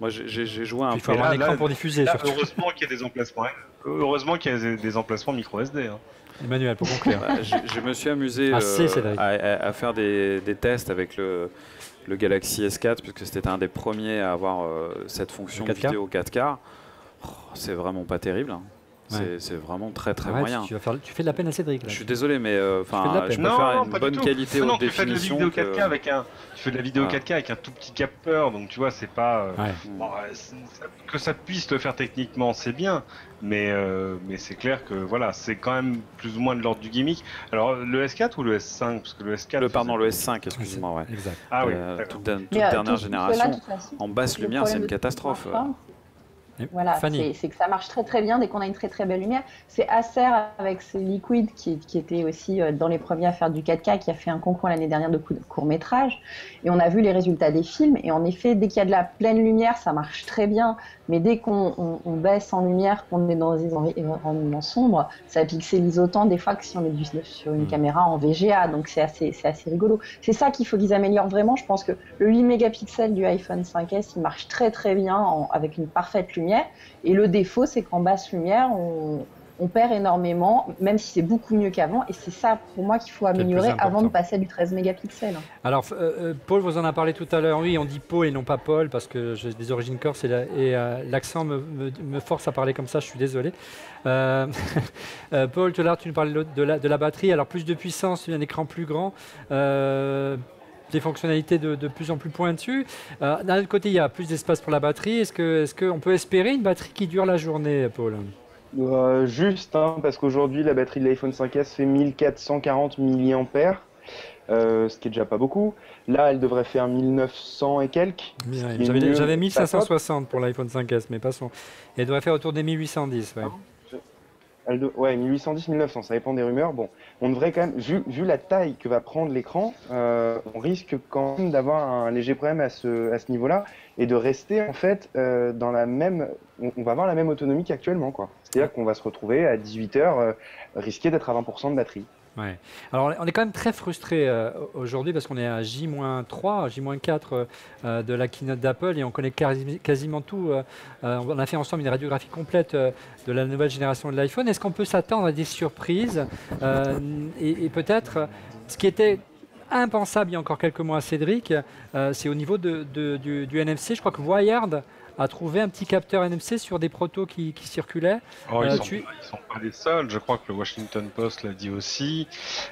Moi, j'ai joué un peu. Il faut avoir un écran pour diffuser. Heureusement qu'il y a des emplacements. Heureusement qu'il y a des emplacements micro SD. Hein. Emmanuel, pour conclure. Je me suis amusé à faire des tests avec le Galaxy S4, puisque c'était un des premiers à avoir cette fonction de vidéo 4K. C'est vraiment pas terrible. Hein. C'est vraiment très moyen. Tu fais de la peine à Cédric. Là. Je suis désolé, mais je préfère une bonne qualité haute définition. Tu fais de la vidéo 4K avec un tout petit capteur, donc tu vois, c'est pas que ça puisse le faire techniquement, c'est bien, mais c'est clair que voilà, c'est quand même plus ou moins de l'ordre du gimmick. Alors le S4 ou le S5, parce que le S4. Le S5, excuse-moi, ouais. Exact. Ah oui. Toute dernière génération, en basse lumière, c'est une catastrophe. Voilà, c'est que ça marche très bien dès qu'on a une très belle lumière. C'est Acer avec ses Liquid qui était aussi dans les premiers à faire du 4K, qui a fait un concours l'année dernière de court-métrage. Et on a vu les résultats des films. Et en effet, dès qu'il y a de la pleine lumière, ça marche très bien. Mais dès qu'on baisse en lumière, qu'on est dans des environnements sombres, ça pixelise autant des fois que si on est sur une caméra en VGA. Donc c'est assez rigolo. C'est ça qu'il faut qu'ils améliorent vraiment. Je pense que le 8 mégapixels du iPhone 5S, il marche très bien avec une parfaite lumière. Et le défaut, c'est qu'en basse lumière, on perd énormément, même si c'est beaucoup mieux qu'avant. Et c'est ça, pour moi, qu'il faut améliorer avant de passer à du 13 mégapixels. Alors, Paul vous en a parlé tout à l'heure. Oui, on dit Paul et non pas Paul, parce que j'ai des origines corse et l'accent me force à parler comme ça, je suis désolé. Paul, tout à l'heure, tu nous parlais de la batterie. Alors, plus de puissance, un écran plus grand. Des fonctionnalités de plus en plus pointues. D'un autre côté, il y a plus d'espace pour la batterie. Est-ce qu'on peut espérer une batterie qui dure la journée, Paul? Juste, parce qu'aujourd'hui, la batterie de l'iPhone 5S fait 1440 mAh, ce qui est déjà pas beaucoup. Là, elle devrait faire 1900 et quelques. J'avais 1560 pour l'iPhone 5S, mais passons. Et elle devrait faire autour des 1810. Ouais. Ouais, 1810, 1900, ça dépend des rumeurs. Bon, on devrait quand même, vu la taille que va prendre l'écran, on risque quand même d'avoir un léger problème à ce niveau-là et de rester en fait dans la même. On va avoir la même autonomie qu'actuellement, quoi. C'est-à-dire qu'on va se retrouver à 18 heures, risquer d'être à 20% de batterie. Ouais. Alors on est quand même très frustré aujourd'hui parce qu'on est à J-3, J-4 de la keynote d'Apple et on connaît quasiment tout. On a fait ensemble une radiographie complète de la nouvelle génération de l'iPhone. Est-ce qu'on peut s'attendre à des surprises et peut-être ce qui était impensable il y a encore quelques mois à Cédric, c'est au niveau du NFC. Je crois que Wired a trouvé un petit capteur NFC sur des protos qui circulaient. Oh, ils sont pas les seuls. Je crois que le Washington Post l'a dit aussi.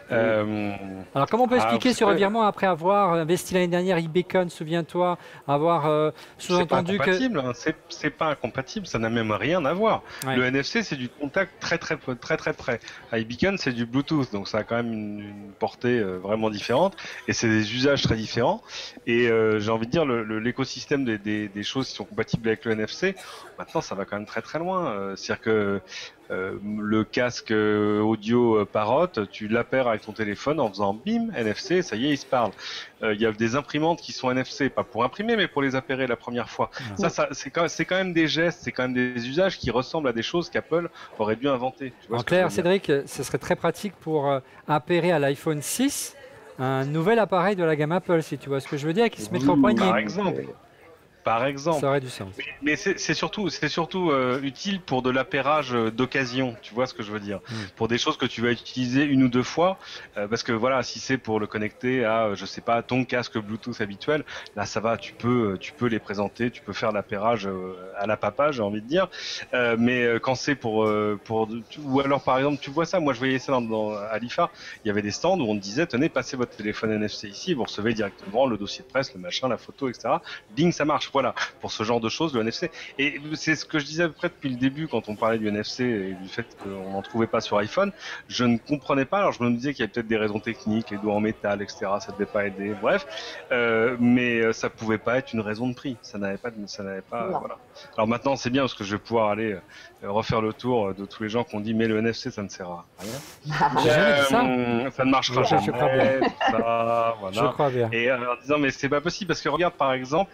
Alors, comment on peut expliquer ce revirement après avoir investi l'année dernière e-Beacon, souviens-toi, avoir sous-entendu que... C'est pas incompatible, ça n'a même rien à voir. Ouais. Le NFC, c'est du contact très près. iBeacon, c'est du Bluetooth, donc ça a quand même une portée vraiment différente, et c'est des usages très différents. Et j'ai envie de dire, l'écosystème des choses qui sont compatibles avec le NFC, maintenant, ça va quand même très loin. C'est-à-dire que le casque audio Parrot, tu l'appaires avec ton téléphone en faisant bim, NFC, ça y est, il se parle. Il y a des imprimantes qui sont NFC, pas pour imprimer, mais pour les appairer la première fois. Ça c'est quand même des gestes, c'est quand même des usages qui ressemblent à des choses qu'Apple aurait dû inventer. Tu vois en clair, Cédric, ce serait très pratique pour appairer à l'iPhone 6 un nouvel appareil de la gamme Apple, si tu vois ce que je veux dire, qui se mettrait au poignet. Par exemple. Ça aurait du sens. Mais c'est surtout utile pour de l'appairage d'occasion, tu vois ce que je veux dire. Pour des choses que tu vas utiliser une ou deux fois, parce que voilà, si c'est pour le connecter à, je sais pas, ton casque Bluetooth habituel, là ça va, tu peux les présenter, tu peux faire l'appairage à la papa, j'ai envie de dire. Mais quand c'est pour ou alors par exemple, tu vois ça, moi je voyais ça à l'IFA, il y avait des stands où on te disait, tenez, passez votre téléphone NFC ici, vous recevez directement le dossier de presse, le machin, la photo, etc. Bing, ça marche. Voilà, pour ce genre de choses, le NFC. Et c'est ce que je disais à peu près depuis le début quand on parlait du NFC et du fait qu'on n'en trouvait pas sur iPhone. Je ne comprenais pas. Alors je me disais qu'il y avait peut-être des raisons techniques, les doigts en métal, etc. Ça devait pas aider. Bref, mais ça pouvait pas être une raison de prix. Ça n'avait pas. Voilà. Alors maintenant c'est bien parce que je vais pouvoir aller refaire le tour de tous les gens qui ont dit mais le NFC ça ne sert à rien. Ça ne marchera jamais. Je crois bien. Ça, voilà. Je crois bien. Et en disant mais c'est pas possible parce que regarde par exemple.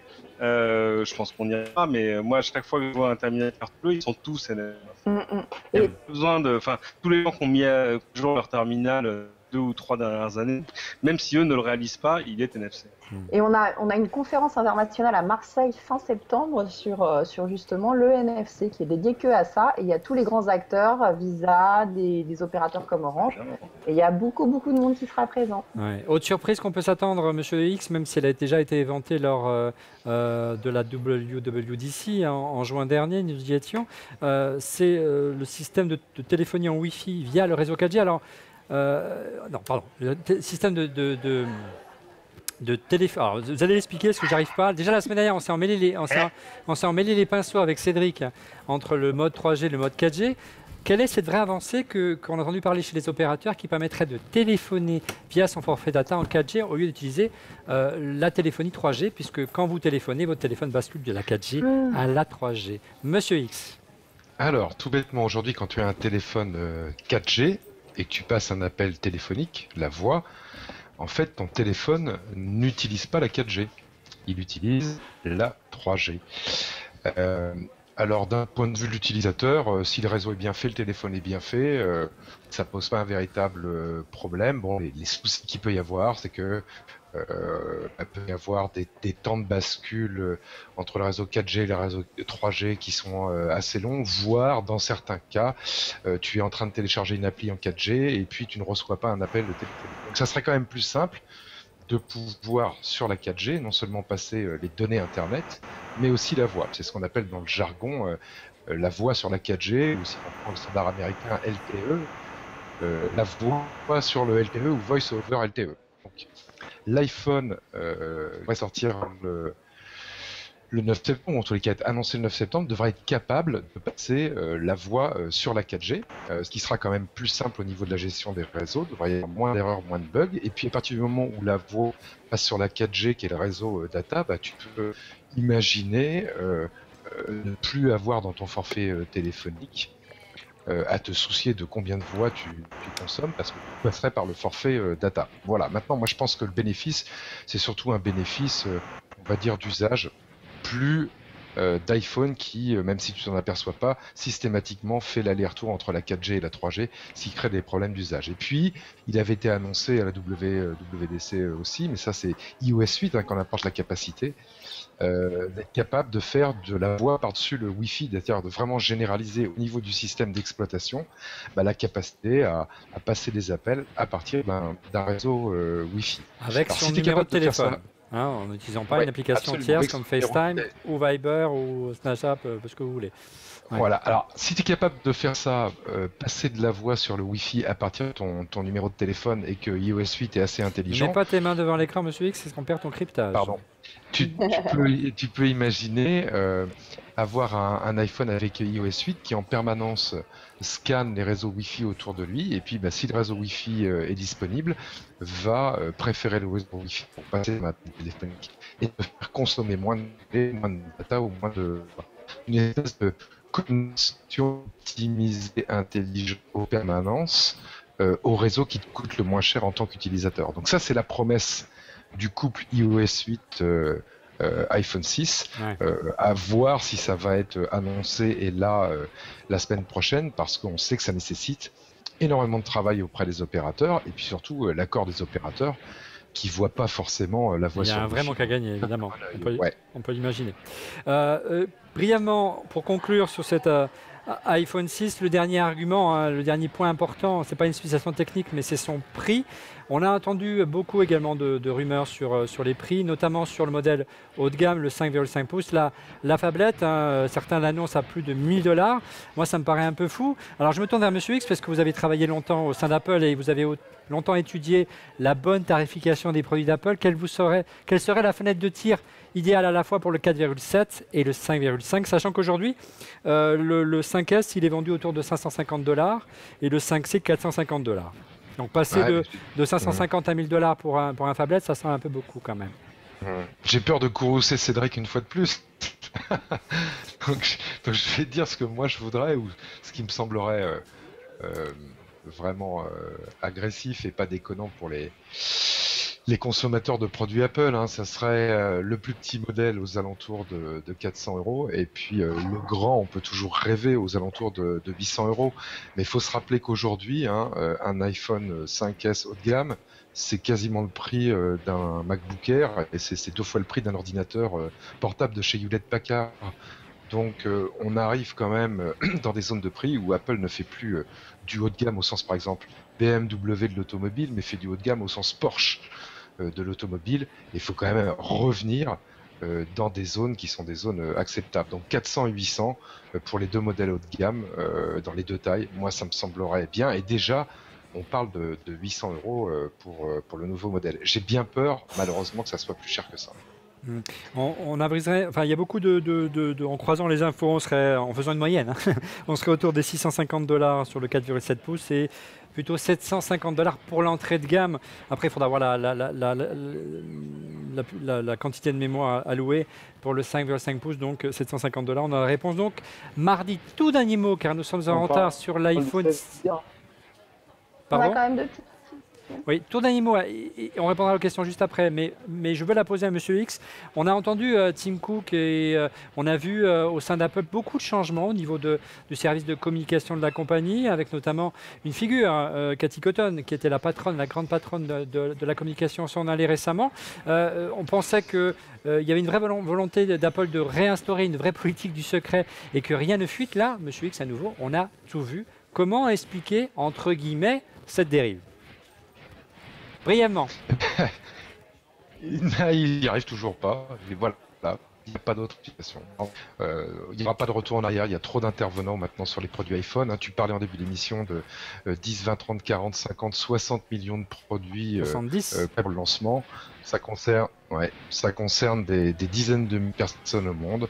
Je pense qu'on n'y arrive pas, mais moi, à chaque fois que je vois un terminateur bleu, ils sont tous NFC. Il y a besoin de, tous les gens qui ont mis à jour leur terminal 2 ou 3 dernières années, même si eux ne le réalisent pas, il est NFC. Et on a une conférence internationale à Marseille fin septembre sur justement le NFC qui est dédié que à ça. Et il y a tous les grands acteurs, Visa, des opérateurs comme Orange. Et il y a beaucoup de monde qui sera présent. Ouais. Autre surprise qu'on peut s'attendre, Monsieur X, même si elle a déjà été éventée lors de la WWDC en juin dernier, nous y étions, c'est le système de téléphonie en Wi-Fi via le réseau 4G. Alors, le système de téléphone. Alors, vous allez l'expliquer parce que j'arrive pas. Déjà la semaine dernière, on s'est emmêlé les pinceaux avec Cédric entre le mode 3G et le mode 4G. Quelle est cette vraie avancée qu'on a entendu parler chez les opérateurs qui permettrait de téléphoner via son forfait data en 4G au lieu d'utiliser la téléphonie 3G, puisque quand vous téléphonez, votre téléphone bascule de la 4G à la 3G. Monsieur X. Alors, tout bêtement, aujourd'hui, quand tu as un téléphone 4G et que tu passes un appel téléphonique, la voix, en fait, ton téléphone n'utilise pas la 4G. Il utilise la 3G. Alors, d'un point de vue de l'utilisateur, si le réseau est bien fait, le téléphone est bien fait, ça pose pas un véritable problème. Bon, les soucis qu'il peut y avoir, c'est que il peut y avoir des temps de bascule entre le réseau 4G et le réseau 3G qui sont assez longs, voire dans certains cas, tu es en train de télécharger une appli en 4G et puis tu ne reçois pas un appel de téléphone. Donc ça serait quand même plus simple de pouvoir sur la 4G non seulement passer les données Internet, mais aussi la voix. C'est ce qu'on appelle dans le jargon la voix sur la 4G, ou si on prend le standard américain LTE, la voix sur le LTE ou Voice over LTE. Donc, l'iPhone va sortir le 9 septembre, en tous les cas être annoncé le 9 septembre, devra être capable de passer la voix sur la 4G, ce qui sera quand même plus simple au niveau de la gestion des réseaux, il devrait y avoir moins d'erreurs, moins de bugs, et puis à partir du moment où la voix passe sur la 4G, qui est le réseau data, tu peux imaginer ne plus avoir dans ton forfait téléphonique à te soucier de combien de voix tu consommes parce que tu passerais par le forfait data. Voilà, maintenant moi je pense que le bénéfice, c'est surtout un bénéfice, on va dire, d'usage plus d'iPhone qui, même si tu t'en aperçois pas, systématiquement fait l'aller-retour entre la 4G et la 3G, ce qui crée des problèmes d'usage. Et puis, il avait été annoncé à la WWDC aussi, mais ça c'est iOS 8 quand on apporte la capacité, d'être capable de faire de la voix par-dessus le Wi-Fi, c'est-à-dire de vraiment généraliser au niveau du système d'exploitation la capacité à passer des appels à partir d'un réseau Wi-Fi. Avec son numéro de téléphone. hein, en n'utilisant pas Ouais, une application absolument. tierce Avec comme son numéro de FaceTime téléphone. ou Viber ou Snapchat, ce que vous voulez. Ouais. Voilà, alors si tu es capable de faire ça, passer de la voix sur le Wi-Fi à partir de ton numéro de téléphone et que iOS 8 est assez Ne mets intelligent, pas tes mains devant l'écran, monsieur X, c'est qu'on perd ton cryptage. pardon, tu peux imaginer avoir un iPhone avec iOS 8 qui en permanence scanne les réseaux Wi-Fi autour de lui et puis si le réseau Wi-Fi est disponible, va préférer le réseau Wi-Fi pour passer ma téléphonique et de faire consommer moins de data ou moins de... une espèce de connexion optimisée intelligente en permanence au réseau qui te coûte le moins cher en tant qu'utilisateur. Donc ça, c'est la promesse du couple iOS 8 iPhone 6, Ouais. à voir si ça va être annoncé et là la semaine prochaine, parce qu'on sait que ça nécessite énormément de travail auprès des opérateurs et puis surtout l'accord des opérateurs qui voient pas forcément la voix Il y sur a un le vrai Wi-Fi. manque à gagner, évidemment. Ouais. On peut l'imaginer. Brièvement, pour conclure sur cet iPhone 6, le dernier argument, hein, le dernier point important, c'est pas une spécification technique, mais c'est son prix. On a entendu beaucoup également de rumeurs sur les prix, notamment sur le modèle haut de gamme, le 5,5 pouces. La phablette, hein, certains l'annoncent à plus de 1 000 $. Moi, ça me paraît un peu fou. Alors, je me tourne vers Monsieur X parce que vous avez travaillé longtemps au sein d'Apple et vous avez longtemps étudié la bonne tarification des produits d'Apple. Quelle serait la fenêtre de tir idéale à la fois pour le 4,7 et le 5,5, sachant qu'aujourd'hui, le 5S, il est vendu autour de 550 $ et le 5C, 450 $. Donc passer de 550 à 1 000 $ pour un phablette, ça sent un peu beaucoup quand même. J'ai peur de courroucer Cédric une fois de plus. donc je vais te dire ce que moi je voudrais ou ce qui me semblerait vraiment agressif et pas déconnant pour les consommateurs de produits Apple, hein. Ça serait le plus petit modèle aux alentours de 400 € et puis le grand, on peut toujours rêver aux alentours de 800 €. Mais il faut se rappeler qu'aujourd'hui, hein, un iPhone 5S haut de gamme, c'est quasiment le prix d'un MacBook Air et c'est 2 fois le prix d'un ordinateur portable de chez Hewlett Packard. Donc on arrive quand même dans des zones de prix où Apple ne fait plus du haut de gamme au sens par exemple BMW de l'automobile, mais fait du haut de gamme au sens Porsche de l'automobile. Il faut quand même revenir dans des zones qui sont des zones acceptables. Donc 400 et 800 pour les deux modèles haut de gamme dans les deux tailles, moi ça me semblerait bien. Et déjà, on parle de 800 € pour le nouveau modèle. J'ai bien peur, malheureusement, que ça soit plus cher que ça. On abriserait, enfin il y a beaucoup en croisant les infos, en faisant une moyenne, hein, on serait autour des 650 $ sur le 4,7 pouces et plutôt 750 $ pour l'entrée de gamme. Après, il faudra voir la quantité de mémoire allouée pour le 5,5 pouces, donc 750 $. On a la réponse donc mardi. Tout dernier mot, car nous sommes en retard sur l'iPhone. On a Pardon ? quand même de Oui, tour d'animaux, et on répondra aux questions juste après, mais je veux la poser à Monsieur X. On a entendu Tim Cook et on a vu au sein d'Apple beaucoup de changements au niveau du service de communication de la compagnie, avec notamment une figure, Cathy Cotton, qui était la grande patronne de la communication s'en allait récemment. On pensait qu'il y avait une vraie volonté d'Apple de réinstaurer une vraie politique du secret et que rien ne fuite. Là, Monsieur X, à nouveau, on a tout vu. Comment expliquer, entre guillemets, cette dérive ? Brièvement. Il n'y arrive toujours pas. Et voilà, il n'y a pas d'autre explication. Il n'y aura pas de retour en arrière. Il y a trop d'intervenants maintenant sur les produits iPhone. Hein. Tu parlais en début d'émission de 10, 20, 30, 40, 50, 60 millions de produits 70. pour le lancement. Ça concerne des dizaines de milliers de personnes au monde.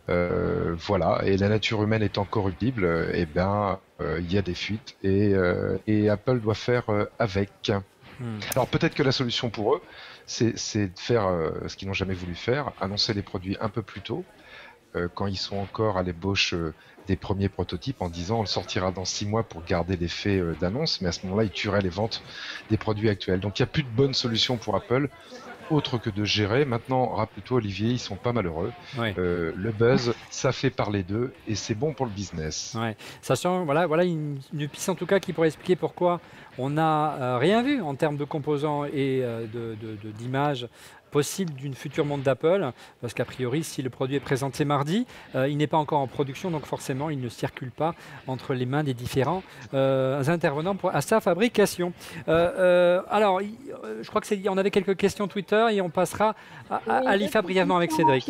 Voilà, et la nature humaine étant corruptible, il y a des fuites et Apple doit faire avec. Alors peut-être que la solution pour eux, c'est de faire ce qu'ils n'ont jamais voulu faire, annoncer les produits un peu plus tôt, quand ils sont encore à l'ébauche des premiers prototypes, en disant on le sortira dans 6 mois pour garder l'effet d'annonce, mais à ce moment-là, ils tueraient les ventes des produits actuels. Donc il n'y a plus de bonne solution pour Apple, autre que de gérer. Maintenant, rappelle-toi Olivier, ils sont pas malheureux. Oui. Le buzz, ça fait parler d'eux et c'est bon pour le business. Ouais. Sachant, voilà une piste en tout cas qui pourrait expliquer pourquoi on n'a rien vu en termes de composants et d'images possible d'une future montre d'Apple, parce qu'a priori, si le produit est présenté mardi, il n'est pas encore en production, donc forcément, il ne circule pas entre les mains des différents intervenants à sa fabrication. Alors, je crois qu'on avait quelques questions Twitter et on passera à l'IFA brièvement avec Cédric.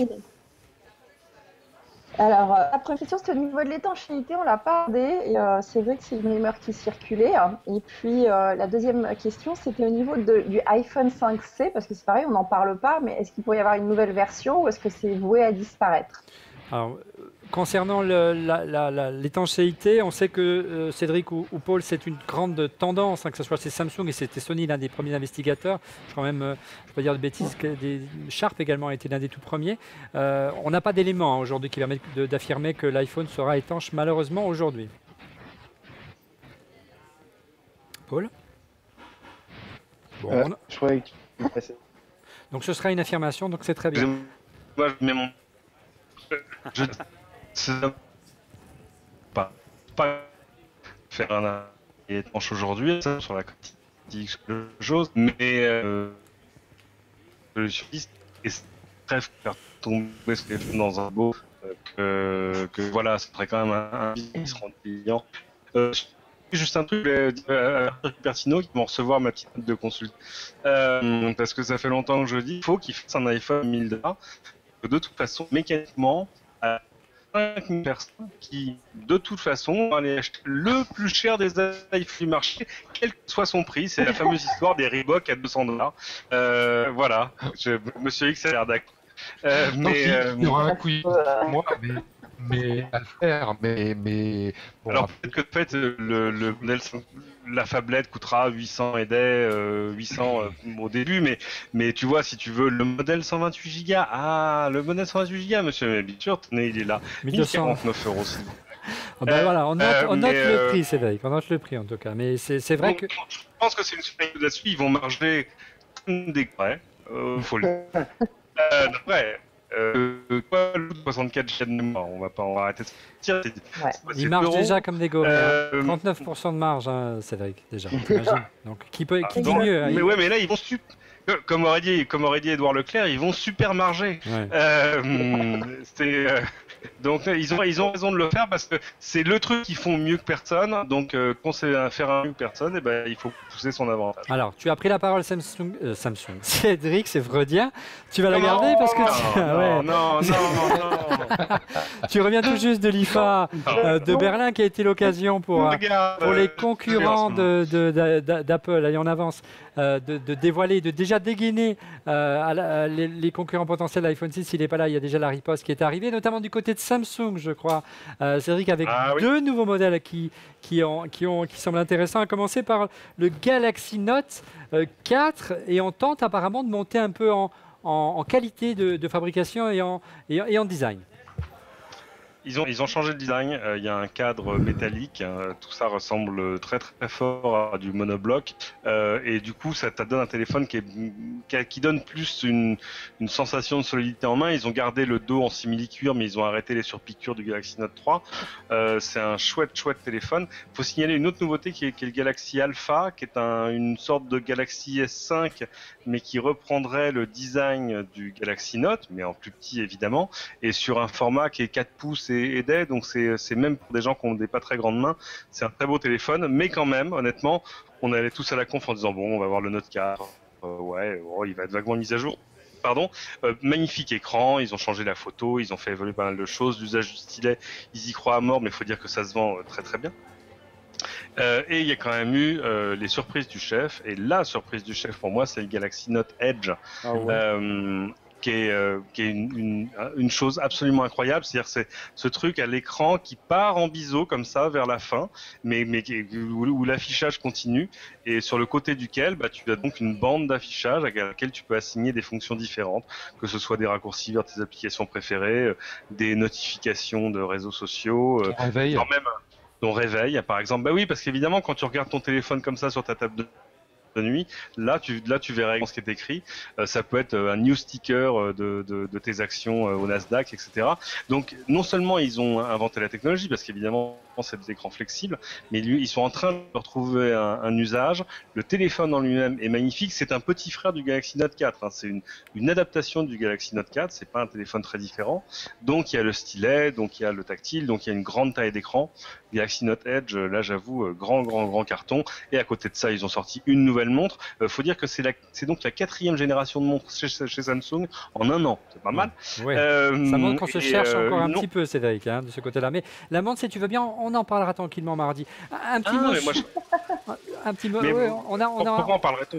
Alors, la première question, c'était au niveau de l'étanchéité, on ne l'a pas regardé. C'est vrai que c'est une rumeur qui circulait. Et puis, la deuxième question, c'était au niveau du iPhone 5C, parce que c'est pareil, on n'en parle pas, mais est-ce qu'il pourrait y avoir une nouvelle version ou est-ce que c'est voué à disparaître? Alors, concernant l'étanchéité, on sait que Cédric ou Paul, c'est une grande tendance, que ce soit chez Samsung et c'était Sony l'un des premiers investigateurs. Je crois même, je ne peux pas dire de bêtises, que Sharp également a été l'un des tout premiers. On n'a pas d'éléments aujourd'hui qui permettent d'affirmer que l'iPhone sera étanche malheureusement aujourd'hui. Paul? Bon, je croyais que tu passais. Donc ce sera une affirmation, donc c'est très bien. Moi, je mets mon... pas faire un étanche aujourd'hui sur la critique chose, mais je suis et très faire tomber ce téléphone dans un beau que voilà, ce serait quand même un business client. Juste un truc pertinent qui vont recevoir ma petite note de consulte parce que ça fait longtemps que je dis il faut qu'il fasse un iPhone 1000 $. De toute façon, mécaniquement, à 5000 personnes qui, de toute façon, vont aller acheter le plus cher des iPhones du marché, quel que soit son prix. C'est la fameuse histoire des Reebok à $200. Voilà, Monsieur X a l'air d'accord. Il y aura un quiz pour moi, mais à le faire, mais bon, alors peut-être que de fait le modèle, la phablette coûtera 800 et des 800 au début, mais tu vois, si tu veux le modèle 128 Go, le modèle 128 Go, monsieur, mais bien sûr, tenez, il est là, 1049 €. Voilà, on note le prix, Cédric, on note le prix en tout cas, mais c'est vrai que... Je pense que c'est une super là-dessus, ils vont marger des prêts, faut le... ouais. Quoi, le 64 Go de mémoire, on va arrêter de se dire. Ils marchent déjà comme des gourets. 39% de marge, Cédric, déjà. Donc, qui dit mieux Mais ouais, mais là, ils vont comme aurait dit Édouard Leclerc, ils vont super marger. Ouais. Donc ils ont raison de le faire parce que c'est le truc qu'ils font mieux que personne. Donc quand c'est faire un mieux que personne, il faut pousser son avantage. Alors tu as pris la parole Samsung. Cédric, c'est freudien. Tu vas la garder parce que non. Tu reviens tout juste de l'IFA de Berlin qui a été l'occasion pour les concurrents d'Apple, allez on avance, de dévoiler, de déjà dégainer les concurrents potentiels de l'iPhone 6. Il n'est pas là, il y a déjà la riposte qui est arrivée, notamment du côté de Samsung, je crois. Cédric, avec deux nouveaux modèles qui semblent intéressants, à commencer par le Galaxy Note 4, et on tente apparemment de monter un peu en qualité de fabrication et en design. Ils ont changé le design, il y a un cadre métallique, tout ça ressemble très très fort à du monobloc, et du coup ça te donne un téléphone qui donne plus une sensation de solidité en main. Ils ont gardé le dos en simili-cuir, mais ils ont arrêté les surpiqûres du Galaxy Note 3. C'est un chouette téléphone. Il faut signaler une autre nouveauté qui est le Galaxy Alpha, qui est une sorte de Galaxy S5, mais qui reprendrait le design du Galaxy Note, mais en plus petit évidemment, et sur un format qui est 4 pouces et des, donc c'est même pour des gens qui ont des pas très grandes mains, c'est un très beau téléphone, mais quand même, honnêtement, on allait tous à la conf en disant bon, on va voir le Note 4, il va être vaguement mis à jour. Magnifique écran, ils ont changé la photo, ils ont fait évoluer pas mal de choses, l'usage du stylet, ils y croient à mort, mais il faut dire que ça se vend très très bien. Et il y a quand même eu les surprises du chef, et la surprise du chef pour moi, c'est le Galaxy Note Edge. Qui est une chose absolument incroyable, c'est-à-dire c'est ce truc à l'écran qui part en biseau comme ça vers la fin, mais où l'affichage continue, et sur le côté duquel tu as donc une bande d'affichage à laquelle tu peux assigner des fonctions différentes, que ce soit des raccourcis vers tes applications préférées, des notifications de réseaux sociaux, ton réveil par exemple. Oui, parce qu'évidemment quand tu regardes ton téléphone comme ça sur ta table de nuit, là tu verrais ce qui est écrit, ça peut être un news sticker de tes actions au Nasdaq, etc. Donc non seulement ils ont inventé la technologie, parce qu'évidemment c'est des écrans flexibles, mais ils sont en train de retrouver un usage. Le téléphone en lui-même est magnifique. C'est un petit frère du Galaxy Note 4. Hein. C'est une adaptation du Galaxy Note 4. C'est pas un téléphone très différent. Donc il y a le stylet, donc il y a le tactile, donc il y a une grande taille d'écran. Galaxy Note Edge, là j'avoue, grand carton. Et à côté de ça, ils ont sorti une nouvelle montre. Faut dire que c'est donc la 4e génération de montres chez Samsung en un an. C'est pas mal. Ouais. Ça montre qu'on se cherche encore un petit peu, Cédric, hein, de ce côté-là. Mais la montre, si tu veux bien, on en parlera tranquillement mardi. Un petit mot. Un petit mot. Mais Ouais,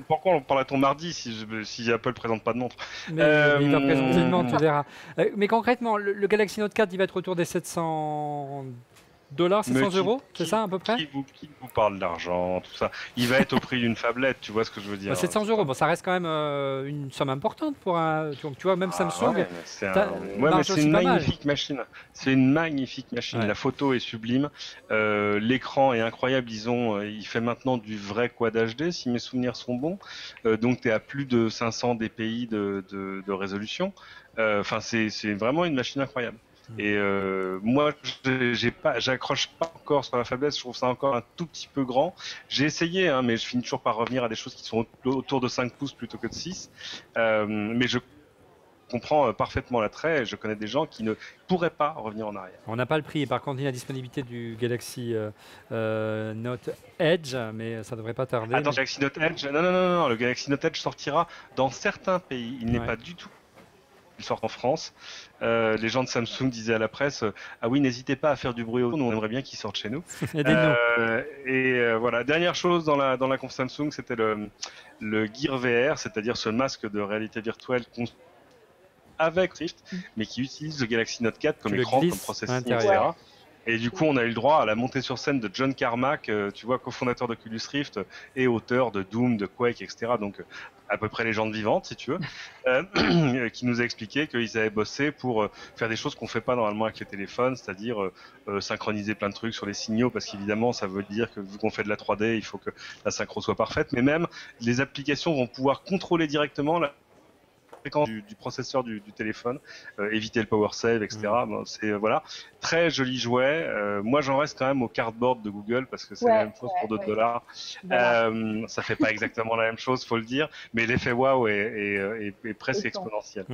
pourquoi on parlerait-on mardi si Apple présente pas de montre? Mais il va présenter une montre, tu verras. Mais concrètement, le Galaxy Note 4, il va être autour des 700 $, 700 €, c'est ça à peu près? Qui vous parle d'argent, tout ça? Il va être au prix d'une phablette, tu vois ce que je veux dire? 700 €, bon, ça reste quand même une somme importante pour un. Tu vois, même Samsung. Ouais, mais c'est une magnifique machine. C'est une magnifique machine. Ouais. La photo est sublime. L'écran est incroyable. Il fait maintenant du vrai Quad HD, si mes souvenirs sont bons. Donc, tu es à plus de 500 dpi de résolution. Enfin, c'est vraiment une machine incroyable. Et moi, j'accroche pas encore sur la faiblesse. Je trouve ça encore un tout petit peu grand. J'ai essayé, hein, mais je finis toujours par revenir à des choses qui sont autour de 5 pouces plutôt que de 6. Mais je comprends parfaitement l'attrait. Je connais des gens qui ne pourraient pas revenir en arrière. On n'a pas le prix. Par contre, il y a la disponibilité du Galaxy Note Edge, mais ça devrait pas tarder. Attends, Galaxy Note Edge? Non. Le Galaxy Note Edge sortira dans certains pays. Il n'est pas du tout. Il sort en France. Les gens de Samsung disaient à la presse ah oui, n'hésitez pas à faire du bruit autour, nous on aimerait bien qu'ils sortent chez nous. Voilà, dernière chose dans la conf Samsung, c'était le Gear VR, c'est-à-dire ce masque de réalité virtuelle avec Rift, mais qui utilise le Galaxy Note 4 comme écran, comme processeur, etc. Et du coup, on a eu le droit à la montée sur scène de John Carmack, tu vois, cofondateur d'Oculus Rift et auteur de Doom, de Quake, etc. Donc, à peu près légende vivante, si tu veux, qui nous a expliqué qu'ils avaient bossé pour faire des choses qu'on fait pas normalement avec les téléphones, c'est-à-dire synchroniser plein de trucs sur les signaux, parce qu'évidemment, ça veut dire que vu qu'on fait de la 3D, il faut que la synchro soit parfaite, mais même les applications vont pouvoir contrôler directement la fréquence du processeur du téléphone, éviter le power save, etc. Bon, c'est voilà, très joli jouet. Moi, j'en reste quand même au cardboard de Google parce que c'est la même chose pour $2. Ça fait pas exactement la même chose, faut le dire, mais l'effet waouh est presque exponentiel.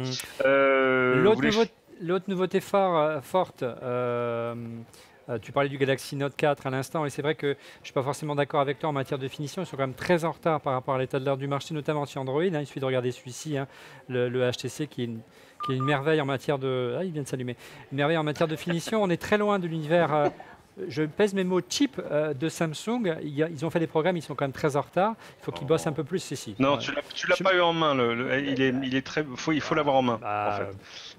L'autre nouveauté forte. Tu parlais du Galaxy Note 4 à l'instant, et c'est vrai que je ne suis pas forcément d'accord avec toi en matière de finition. Ils sont quand même très en retard par rapport à l'état de l'art du marché, notamment sur Android. Hein. Il suffit de regarder celui-ci, hein, le HTC, qui est une merveille en matière de. Ah, il vient de s'allumer. Une merveille en matière de finition. On est très loin de l'univers. Je pèse mes mots cheap de Samsung. Ils ont fait des programmes, ils sont quand même très en retard. Il faut qu'ils bossent un peu plus ceci. Non, tu l'as pas eu en main. Il est très. Il faut l'avoir en main. En fait.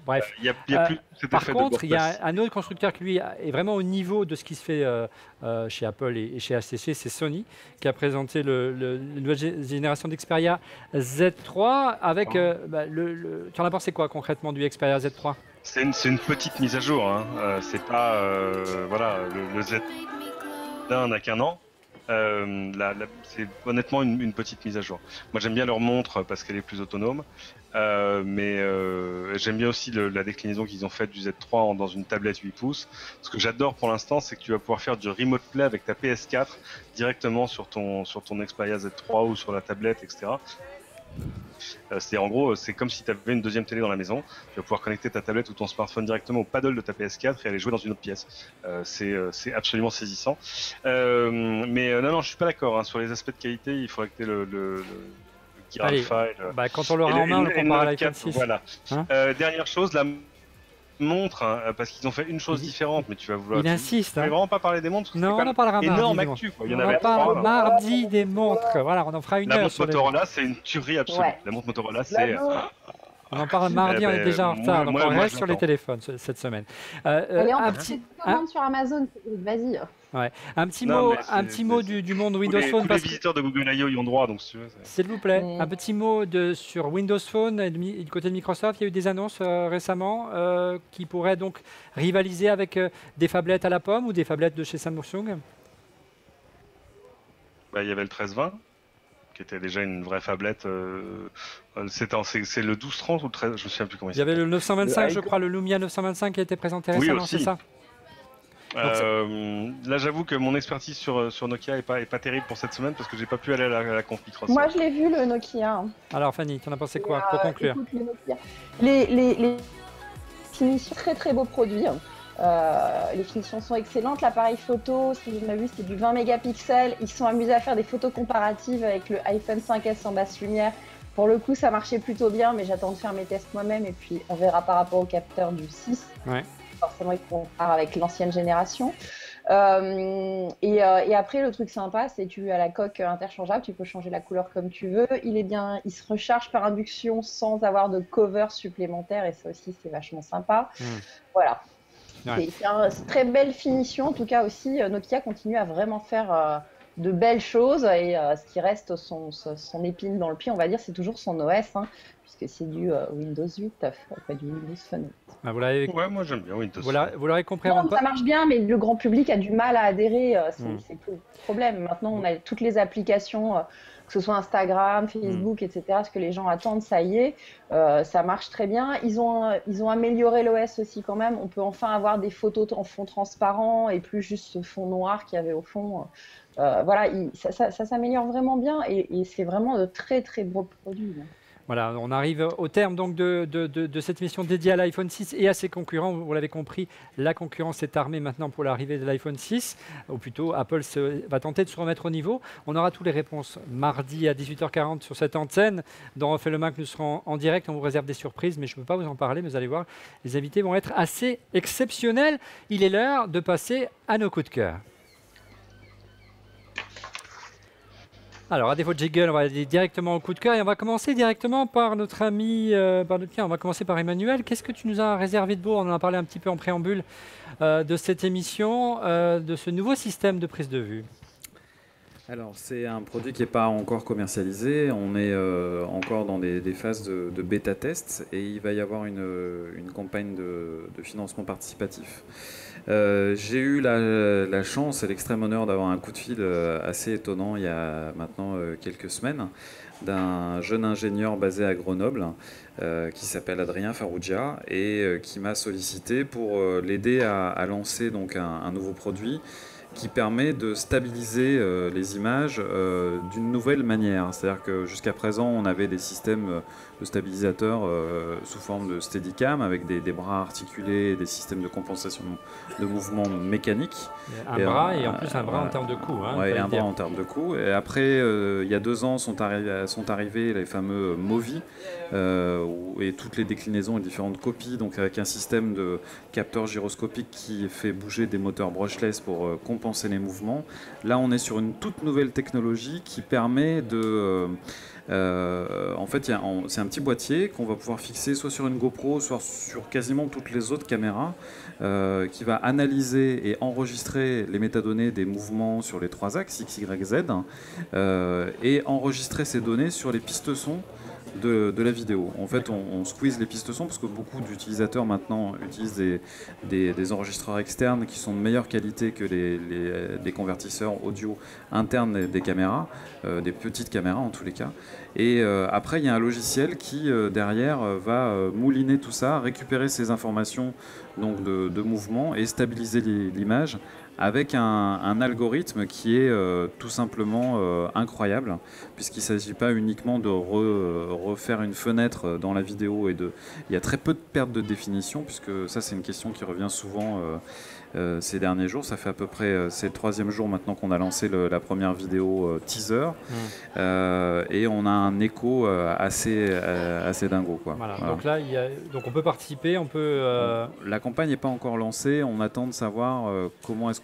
Bref. Y a plus par contre, il y a un autre constructeur qui lui est vraiment au niveau de ce qui se fait chez Apple et chez HTC, c'est Sony, qui a présenté la nouvelle génération d'Xperia Z3 avec. Tu en as pensé quoi concrètement du Xperia Z3? C'est une petite mise à jour. Hein. C'est pas voilà, le Z n'a qu'un an. C'est honnêtement une petite mise à jour. Moi, j'aime bien leur montre parce qu'elle est plus autonome, mais j'aime bien aussi la déclinaison qu'ils ont faite du Z3 dans une tablette 8 pouces. Ce que j'adore pour l'instant, c'est que tu vas pouvoir faire du remote play avec ta PS4 directement sur ton Xperia Z3 ou sur la tablette, etc. En gros, c'est comme si tu avais une deuxième télé dans la maison. Tu vas pouvoir connecter ta tablette ou ton smartphone directement au paddle de ta PS4 et aller jouer dans une autre pièce. C'est absolument saisissant. Mais non, je suis pas d'accord. Hein. Sur les aspects de qualité, il faudrait que tu aies le Gear Alpha. Quand on l'aura en main, on le compare à l'iPhone 6. Voilà. Hein dernière chose, la montre, hein, parce qu'ils ont fait une chose différente, mais tu vas vouloir. Il insiste. Tu ne vraiment pas parler des montres. Non, on en parlera mardi. Énorme actu. Quoi. Il y en on avait en parle mardi des montres. Voilà, on en fera une heure. La montre Motorola, c'est une tuerie absolue. Ouais. La montre Motorola, c'est. On en parle mardi, on est déjà en retard, donc on reste sur les téléphones cette semaine. Allez, on commande sur Amazon, vas-y. Ouais. Un petit mot du monde Windows Phone. Tous les visiteurs de Google I.O. y ont droit, donc si tu veux. S'il vous plaît, un petit mot sur Windows Phone et du côté de Microsoft. Il y a eu des annonces récemment qui pourraient donc rivaliser avec des phablettes à la pomme ou des phablettes de chez Samsung. Il y avait le 1320, qui était déjà une vraie phablette. C'est le 1230 ou le 13, je me souviens plus comment il s'appelle. Il y avait le 925, je crois, le Lumia 925 qui a été présenté récemment, c'est ça? Là, j'avoue que mon expertise sur Nokia est pas terrible pour cette semaine parce que j'ai pas pu aller à la conf Microsoft. Moi, je l'ai vu, le Nokia. Alors, Fanny, tu en as pensé quoi pour conclure? Écoute, le Nokia. Les finitions, très très beaux produits. Les finitions sont excellentes. L'appareil photo, si vous l'avez vu, c'est du 20 mégapixels. Ils sont amusés à faire des photos comparatives avec le iPhone 5S en basse lumière. Pour le coup, ça marchait plutôt bien, mais j'attends de faire mes tests moi-même et puis on verra par rapport au capteur du 6. Ouais. Forcément, il compare avec l'ancienne génération. Et après, le truc sympa, c'est que tu as la coque interchangeable, tu peux changer la couleur comme tu veux. Il se recharge par induction sans avoir de cover supplémentaire et ça aussi, c'est vachement sympa. Voilà. Ouais. C'est une très belle finition. En tout cas aussi, Nokia continue à vraiment faire de belles choses et ce qui reste son épine dans le pied, on va dire, c'est toujours son OS, hein, puisque c'est du Windows 8, pas du Windows Phone. Bah, Ouais, moi j'aime bien Windows. vous l'aurez compris. Non, ça marche bien, mais le grand public a du mal à adhérer, c'est tout le problème. Maintenant, on a toutes les applications, que ce soit Instagram, Facebook, etc. Ce que les gens attendent, ça y est, ça marche très bien. Ils ont amélioré l'OS aussi quand même. On peut enfin avoir des photos en fond transparent et plus juste ce fond noir qu'il y avait au fond. Voilà, ça s'améliore vraiment bien et c'est vraiment de très très beaux produits. Voilà, on arrive au terme donc de cette émission dédiée à l'iPhone 6 et à ses concurrents. Vous l'avez compris, la concurrence est armée maintenant pour l'arrivée de l'iPhone 6, ou plutôt Apple va tenter de se remettre au niveau. On aura toutes les réponses mardi à 18h40 sur cette antenne. Dans Refait le Mac, nous serons en direct, on vous réserve des surprises, mais je ne peux pas vous en parler, mais vous allez voir, les invités vont être assez exceptionnels. Il est l'heure de passer à nos coups de cœur. Alors, à défaut de jiggle, on va aller directement au coup de cœur et on va commencer directement par notre ami, on va commencer par Emmanuel. Qu'est-ce que tu nous as réservé de beau? On en a parlé un petit peu en préambule de cette émission, de ce nouveau système de prise de vue. Alors, c'est un produit qui n'est pas encore commercialisé. On est encore dans des phases de bêta-test et il va y avoir une campagne de financement participatif. J'ai eu la chance et l'extrême honneur d'avoir un coup de fil assez étonnant il y a maintenant quelques semaines d'un jeune ingénieur basé à Grenoble qui s'appelle Adrien Farrugia et qui m'a sollicité pour l'aider à lancer donc un nouveau produit qui permet de stabiliser les images d'une nouvelle manière. C'est-à-dire que jusqu'à présent, on avait des systèmes de stabilisateurs sous forme de Steadicam avec des bras articulés, des systèmes de compensation de mouvements mécaniques. Un bras et en plus un bras en termes de coût. Hein, ouais, un bras en termes de coût. Et après, il y a 2 ans, sont arrivés les fameux Movi et toutes les déclinaisons et différentes copies, donc avec un système de capteur gyroscopique qui fait bouger des moteurs brushless pour compenser les mouvements. Là, on est sur une toute nouvelle technologie qui permet de... en fait, c'est un petit boîtier qu'on va pouvoir fixer soit sur une GoPro, soit sur quasiment toutes les autres caméras, qui va analyser et enregistrer les métadonnées des mouvements sur les 3 axes, X, Y, Z, et enregistrer ces données sur les pistes son de la vidéo. En fait, on squeeze les pistes son parce que beaucoup d'utilisateurs maintenant utilisent des enregistreurs externes qui sont de meilleure qualité que les convertisseurs audio internes des caméras, des petites caméras en tous les cas. Et après, il y a un logiciel qui, derrière, va mouliner tout ça, récupérer ces informations donc de mouvement et stabiliser l'image avec un algorithme qui est tout simplement incroyable, puisqu'il ne s'agit pas uniquement de refaire une fenêtre dans la vidéo il y a très peu de perte de définition, puisque ça c'est une question qui revient souvent ces derniers jours. Ça fait à peu près, c'est le 3e jour maintenant qu'on a lancé la première vidéo teaser, et on a un écho assez dingo, quoi. Voilà. Donc là, donc on peut participer, on peut... La campagne n'est pas encore lancée, on attend de savoir comment est-ce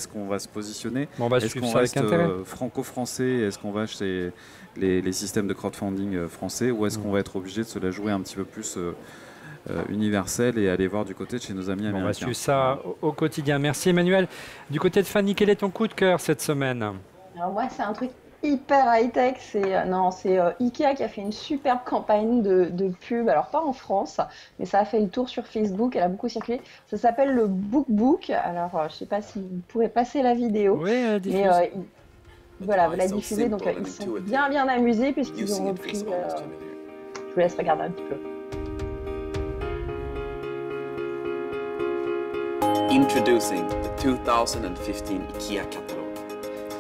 qu'on va se positionner. Bon, est-ce qu'on reste franco-français, est-ce qu'on va chez les systèmes de crowdfunding français, ou est-ce qu'on va être obligé de se la jouer un petit peu plus universel et aller voir du côté de chez nos amis américains. On va suivre ça au quotidien. Merci Emmanuel. Du côté de Fanny, quel est ton coup de cœur cette semaine? Alors moi, c'est un truc hyper high-tech. C'est Ikea qui a fait une superbe campagne de pub. Alors pas en France, mais ça a fait le tour sur Facebook. Elle a beaucoup circulé. Ça s'appelle le BookBook. Alors je sais pas si vous pourrez passer la vidéo. Oui, mais voilà, vous la diffusez. Donc ils sont bien amusés puisqu'ils ont repris. Je vous laisse regarder un petit peu. Introducing the 2015 IKEA catalog.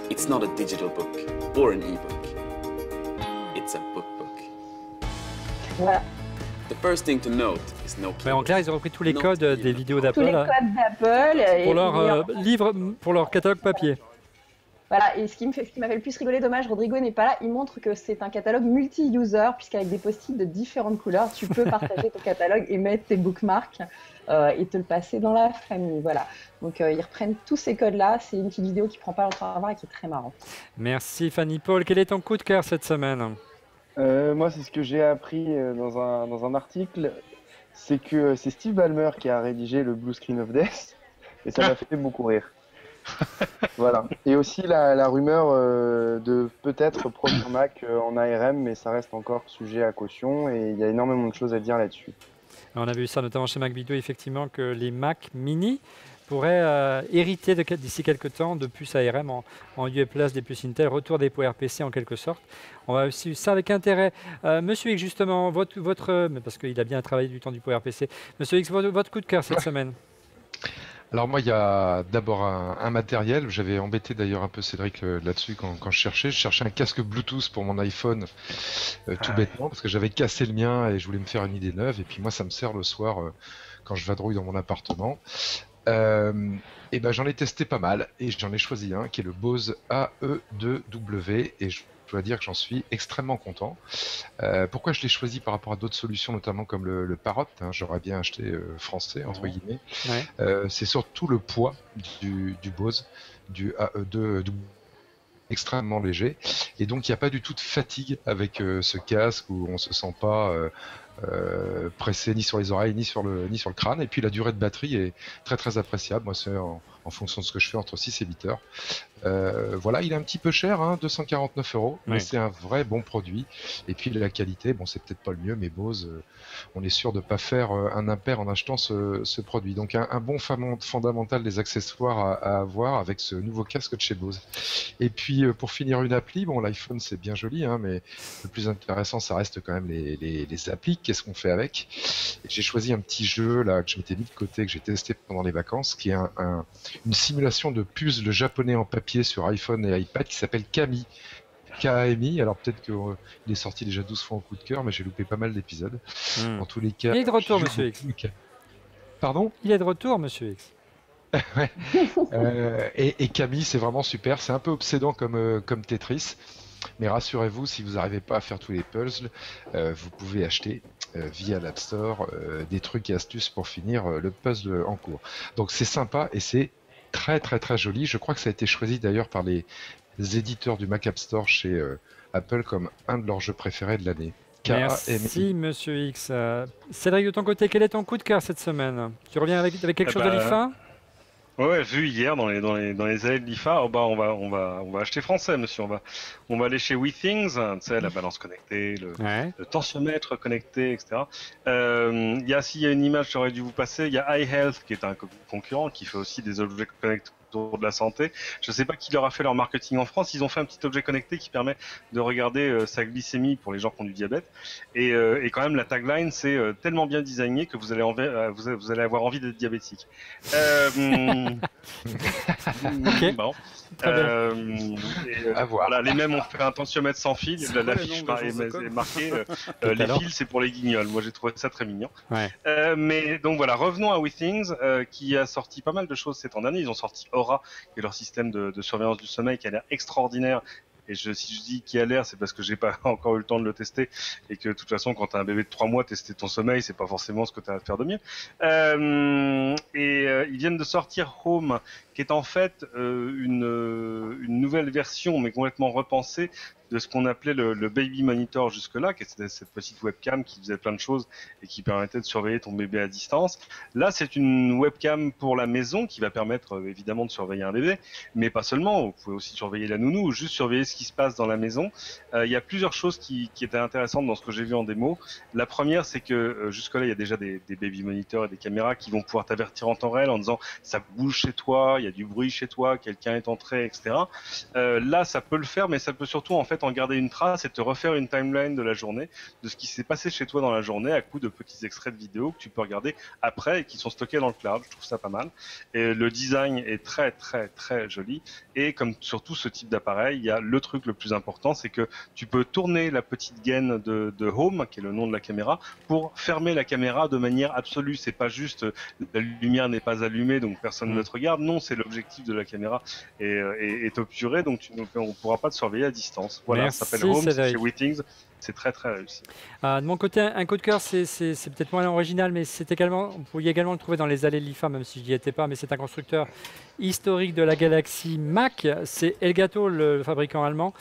It's not a digital book or an e-book. It's a book. Voilà. The first thing to note is no Ouais, en clair, ils ont repris tous les codes des vidéos Tous les d'Apple codes d'Apple. pour leur livre, pour leur catalogue papier. Voilà, et ce qui m'a fait le plus rigoler, dommage, Rodrigo n'est pas là, il montre que c'est un catalogue multi-user, puisqu'avec des post-it de différentes couleurs, tu peux partager ton catalogue et mettre tes bookmarks et te le passer dans la famille. Voilà, donc ils reprennent tous ces codes-là, c'est une petite vidéo qui prend pas longtemps à voir et qui est très marrante. Merci Fanny Paul. Quel est ton coup de cœur cette semaine? Moi, c'est ce que j'ai appris dans un article, c'est que c'est Steve Ballmer qui a rédigé le Blue Screen of Death, et ça m'a fait beaucoup rire. Voilà. Et aussi la rumeur de peut-être produire Mac en ARM, mais ça reste encore sujet à caution, et il y a énormément de choses à dire là-dessus. On a vu ça notamment chez Mac Video, effectivement, que les Mac Mini pourraient hériter d'ici quelques temps de puces ARM en UA+, des puces Intel, retour des PowerPC en quelque sorte. On va suivre ça avec intérêt. Monsieur X, justement, parce qu'il a bien travaillé du temps du PowerPC, Monsieur X, votre coup de cœur cette semaine? Alors moi, il y a d'abord un matériel. J'avais embêté d'ailleurs un peu Cédric là-dessus quand je cherchais. Je cherchais un casque Bluetooth pour mon iPhone, tout bêtement, parce que j'avais cassé le mien et je voulais me faire une idée neuve. Et puis moi, ça me sert le soir quand je vadrouille dans mon appartement. Et ben j'en ai testé pas mal et j'en ai choisi un qui est le Bose AE2W et je dois dire que j'en suis extrêmement content. Pourquoi je l'ai choisi par rapport à d'autres solutions, notamment comme le Parrot, hein, j'aurais bien acheté français entre guillemets. Ouais. C'est surtout le poids du Bose, du AE2W, extrêmement léger et donc il n'y a pas du tout de fatigue avec ce casque où on se sent pas pressé ni sur les oreilles ni sur le crâne, et puis la durée de batterie est très très appréciable. Moi c'est en fonction de ce que je fais entre 6 et 8 heures. Voilà, il est un petit peu cher, hein, 249 €, mais c'est un vrai bon produit. Et puis la qualité, bon c'est peut-être pas le mieux, mais Bose, on est sûr de pas faire un impair en achetant ce produit. Donc un bon fondamental des accessoires à avoir avec ce nouveau casque de chez Bose. Et puis pour finir une appli, bon l'iPhone c'est bien joli, hein, mais le plus intéressant ça reste quand même les applis. Qu'est-ce qu'on fait avec? J'ai choisi un petit jeu là que je m'étais mis de côté, que j'ai testé pendant les vacances, qui est une simulation de puzzle japonais en papier sur iPhone et iPad qui s'appelle Kami. KAMI, alors peut-être qu'il est sorti déjà 12 fois en coup de cœur, mais j'ai loupé pas mal d'épisodes. En tous les cas. Il est de retour, Monsieur X. Pardon? Il est de retour, Monsieur X. Ouais. Et Kami, c'est vraiment super. C'est un peu obsédant comme Tetris. Mais rassurez-vous, si vous n'arrivez pas à faire tous les puzzles, vous pouvez acheter via l'App Store des trucs et astuces pour finir le puzzle en cours. Donc c'est sympa et c'est très très très joli. Je crois que ça a été choisi d'ailleurs par les éditeurs du Mac App Store chez Apple comme un de leurs jeux préférés de l'année. Merci Monsieur X. Cédric, de ton côté, quel est ton coup de cœur cette semaine? Tu reviens avec quelque chose de l'IFA? Ouais, vu hier dans les allées de l'IFA, on va acheter français, monsieur. On va aller chez WeThings, tu sais, la balance connectée, le tensiomètre connecté, etc. Il y a une image, j'aurais dû vous passer. Il y a iHealth qui est un concurrent qui fait aussi des objets connectés autour de la santé. Je ne sais pas qui leur a fait leur marketing en France. Ils ont fait un petit objet connecté qui permet de regarder sa glycémie pour les gens qui ont du diabète. Et quand même, la tagline, c'est tellement bien designé que vous allez avoir envie d'être diabétique. Okay. Bon. Voilà, les mêmes ont fait un tensiomètre sans fil. L'affiche est marquée. Les fils, c'est pour les guignols. Moi, j'ai trouvé ça très mignon. Ouais. Mais donc voilà, revenons à WeThings, qui a sorti pas mal de choses cette année. Ils ont sorti Aura, qui est leur système de surveillance du sommeil, qui a l'air extraordinaire. Et si je dis qu'il a l'air, c'est parce que j'ai pas encore eu le temps de le tester et que de toute façon, quand tu as un bébé de 3 mois, tester ton sommeil, c'est pas forcément ce que tu as à faire de mieux. Ils viennent de sortir Home, qui est en fait une nouvelle version, mais complètement repensée de ce qu'on appelait le Baby Monitor jusque-là, qui était cette petite webcam qui faisait plein de choses et qui permettait de surveiller ton bébé à distance. Là, c'est une webcam pour la maison qui va permettre évidemment de surveiller un bébé, mais pas seulement. Vous pouvez aussi surveiller la nounou ou juste surveiller ce qui se passe dans la maison. Il y a plusieurs choses qui étaient intéressantes dans ce que j'ai vu en démo. La première, c'est que jusque-là, il y a déjà des Baby Monitors et des caméras qui vont pouvoir t'avertir en temps réel en disant ça bouge chez toi, il y a du bruit chez toi, quelqu'un est entré, etc. Là, ça peut le faire, mais ça peut surtout en fait en garder une trace et te refaire une timeline de la journée, de ce qui s'est passé chez toi dans la journée à coup de petits extraits de vidéos que tu peux regarder après et qui sont stockés dans le cloud. Je trouve ça pas mal. Et le design est très très très joli. Et comme sur tout ce type d'appareil, il y a le truc le plus important, c'est que tu peux tourner la petite gaine de Home, qui est le nom de la caméra, pour fermer la caméra de manière absolue. C'est pas juste la lumière n'est pas allumée donc personne ne te regarde. Non, c'est l'objectif de la caméra est obturé, donc on ne pourra pas te surveiller à distance. Voilà, Merci, ça s'appelle Home, c'est Cédric. chez Withings. C'est très très réussi. De mon côté, un coup de cœur, c'est peut-être moins original, mais c'est également, vous pourriez également le trouver dans les allées de l'IFA, même si je n'y étais pas, mais c'est un constructeur historique de la galaxie Mac. C'est Elgato, le fabricant allemand,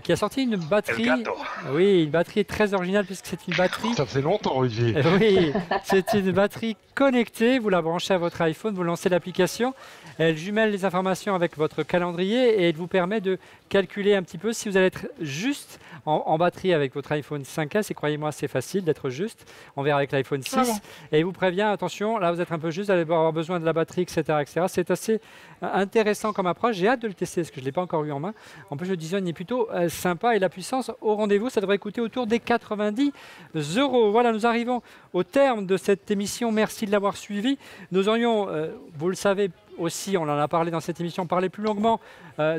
qui a sorti une batterie. Elgato. Oui, une batterie très originale puisque c'est une batterie. Ça fait longtemps, Olivier. Oui, c'est une batterie connectée. Vous la branchez à votre iPhone, vous lancez l'application. Elle jumelle les informations avec votre calendrier et elle vous permet de calculer un petit peu si vous allez être juste en batterie avec votre iPhone 5S. Et croyez-moi, c'est facile d'être juste. On verra avec l'iPhone 6. Et il vous prévient, attention, là vous êtes un peu juste, vous allez avoir besoin de la batterie, etc. etc. C'est assez intéressant comme approche. J'ai hâte de le tester parce que je ne l'ai pas encore eu en main. En plus, le design est plutôt sympa et la puissance au rendez-vous. Ça devrait coûter autour des 90 €. Voilà, nous arrivons au terme de cette émission. Merci de l'avoir suivi. Nous aurions, vous le savez aussi, on en a parlé dans cette émission, parler plus longuement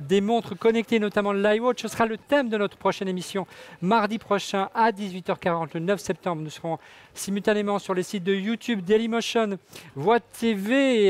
des montres connectées, notamment l'iWatch. Ce sera le thème de notre prochaine émission mardi prochain à 18h40, le 9 septembre. Nous serons simultanément sur les sites de YouTube, Dailymotion, Voix TV,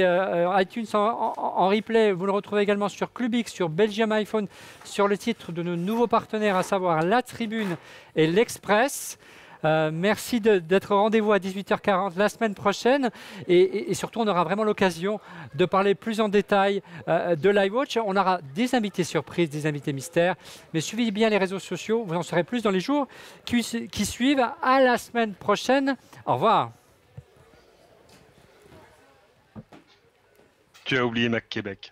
iTunes en replay. Vous le retrouvez également sur Clubix, sur Belgium iPhone, sur le titre de nos nouveaux partenaires, à savoir La Tribune et l'Express. Merci d'être au rendez-vous à 18h40 la semaine prochaine et surtout on aura vraiment l'occasion de parler plus en détail de l'iWatch. On aura des invités surprises, des invités mystères, mais suivez bien les réseaux sociaux, vous en saurez plus dans les jours qui suivent. À la semaine prochaine, au revoir. Tu as oublié Mac Québec.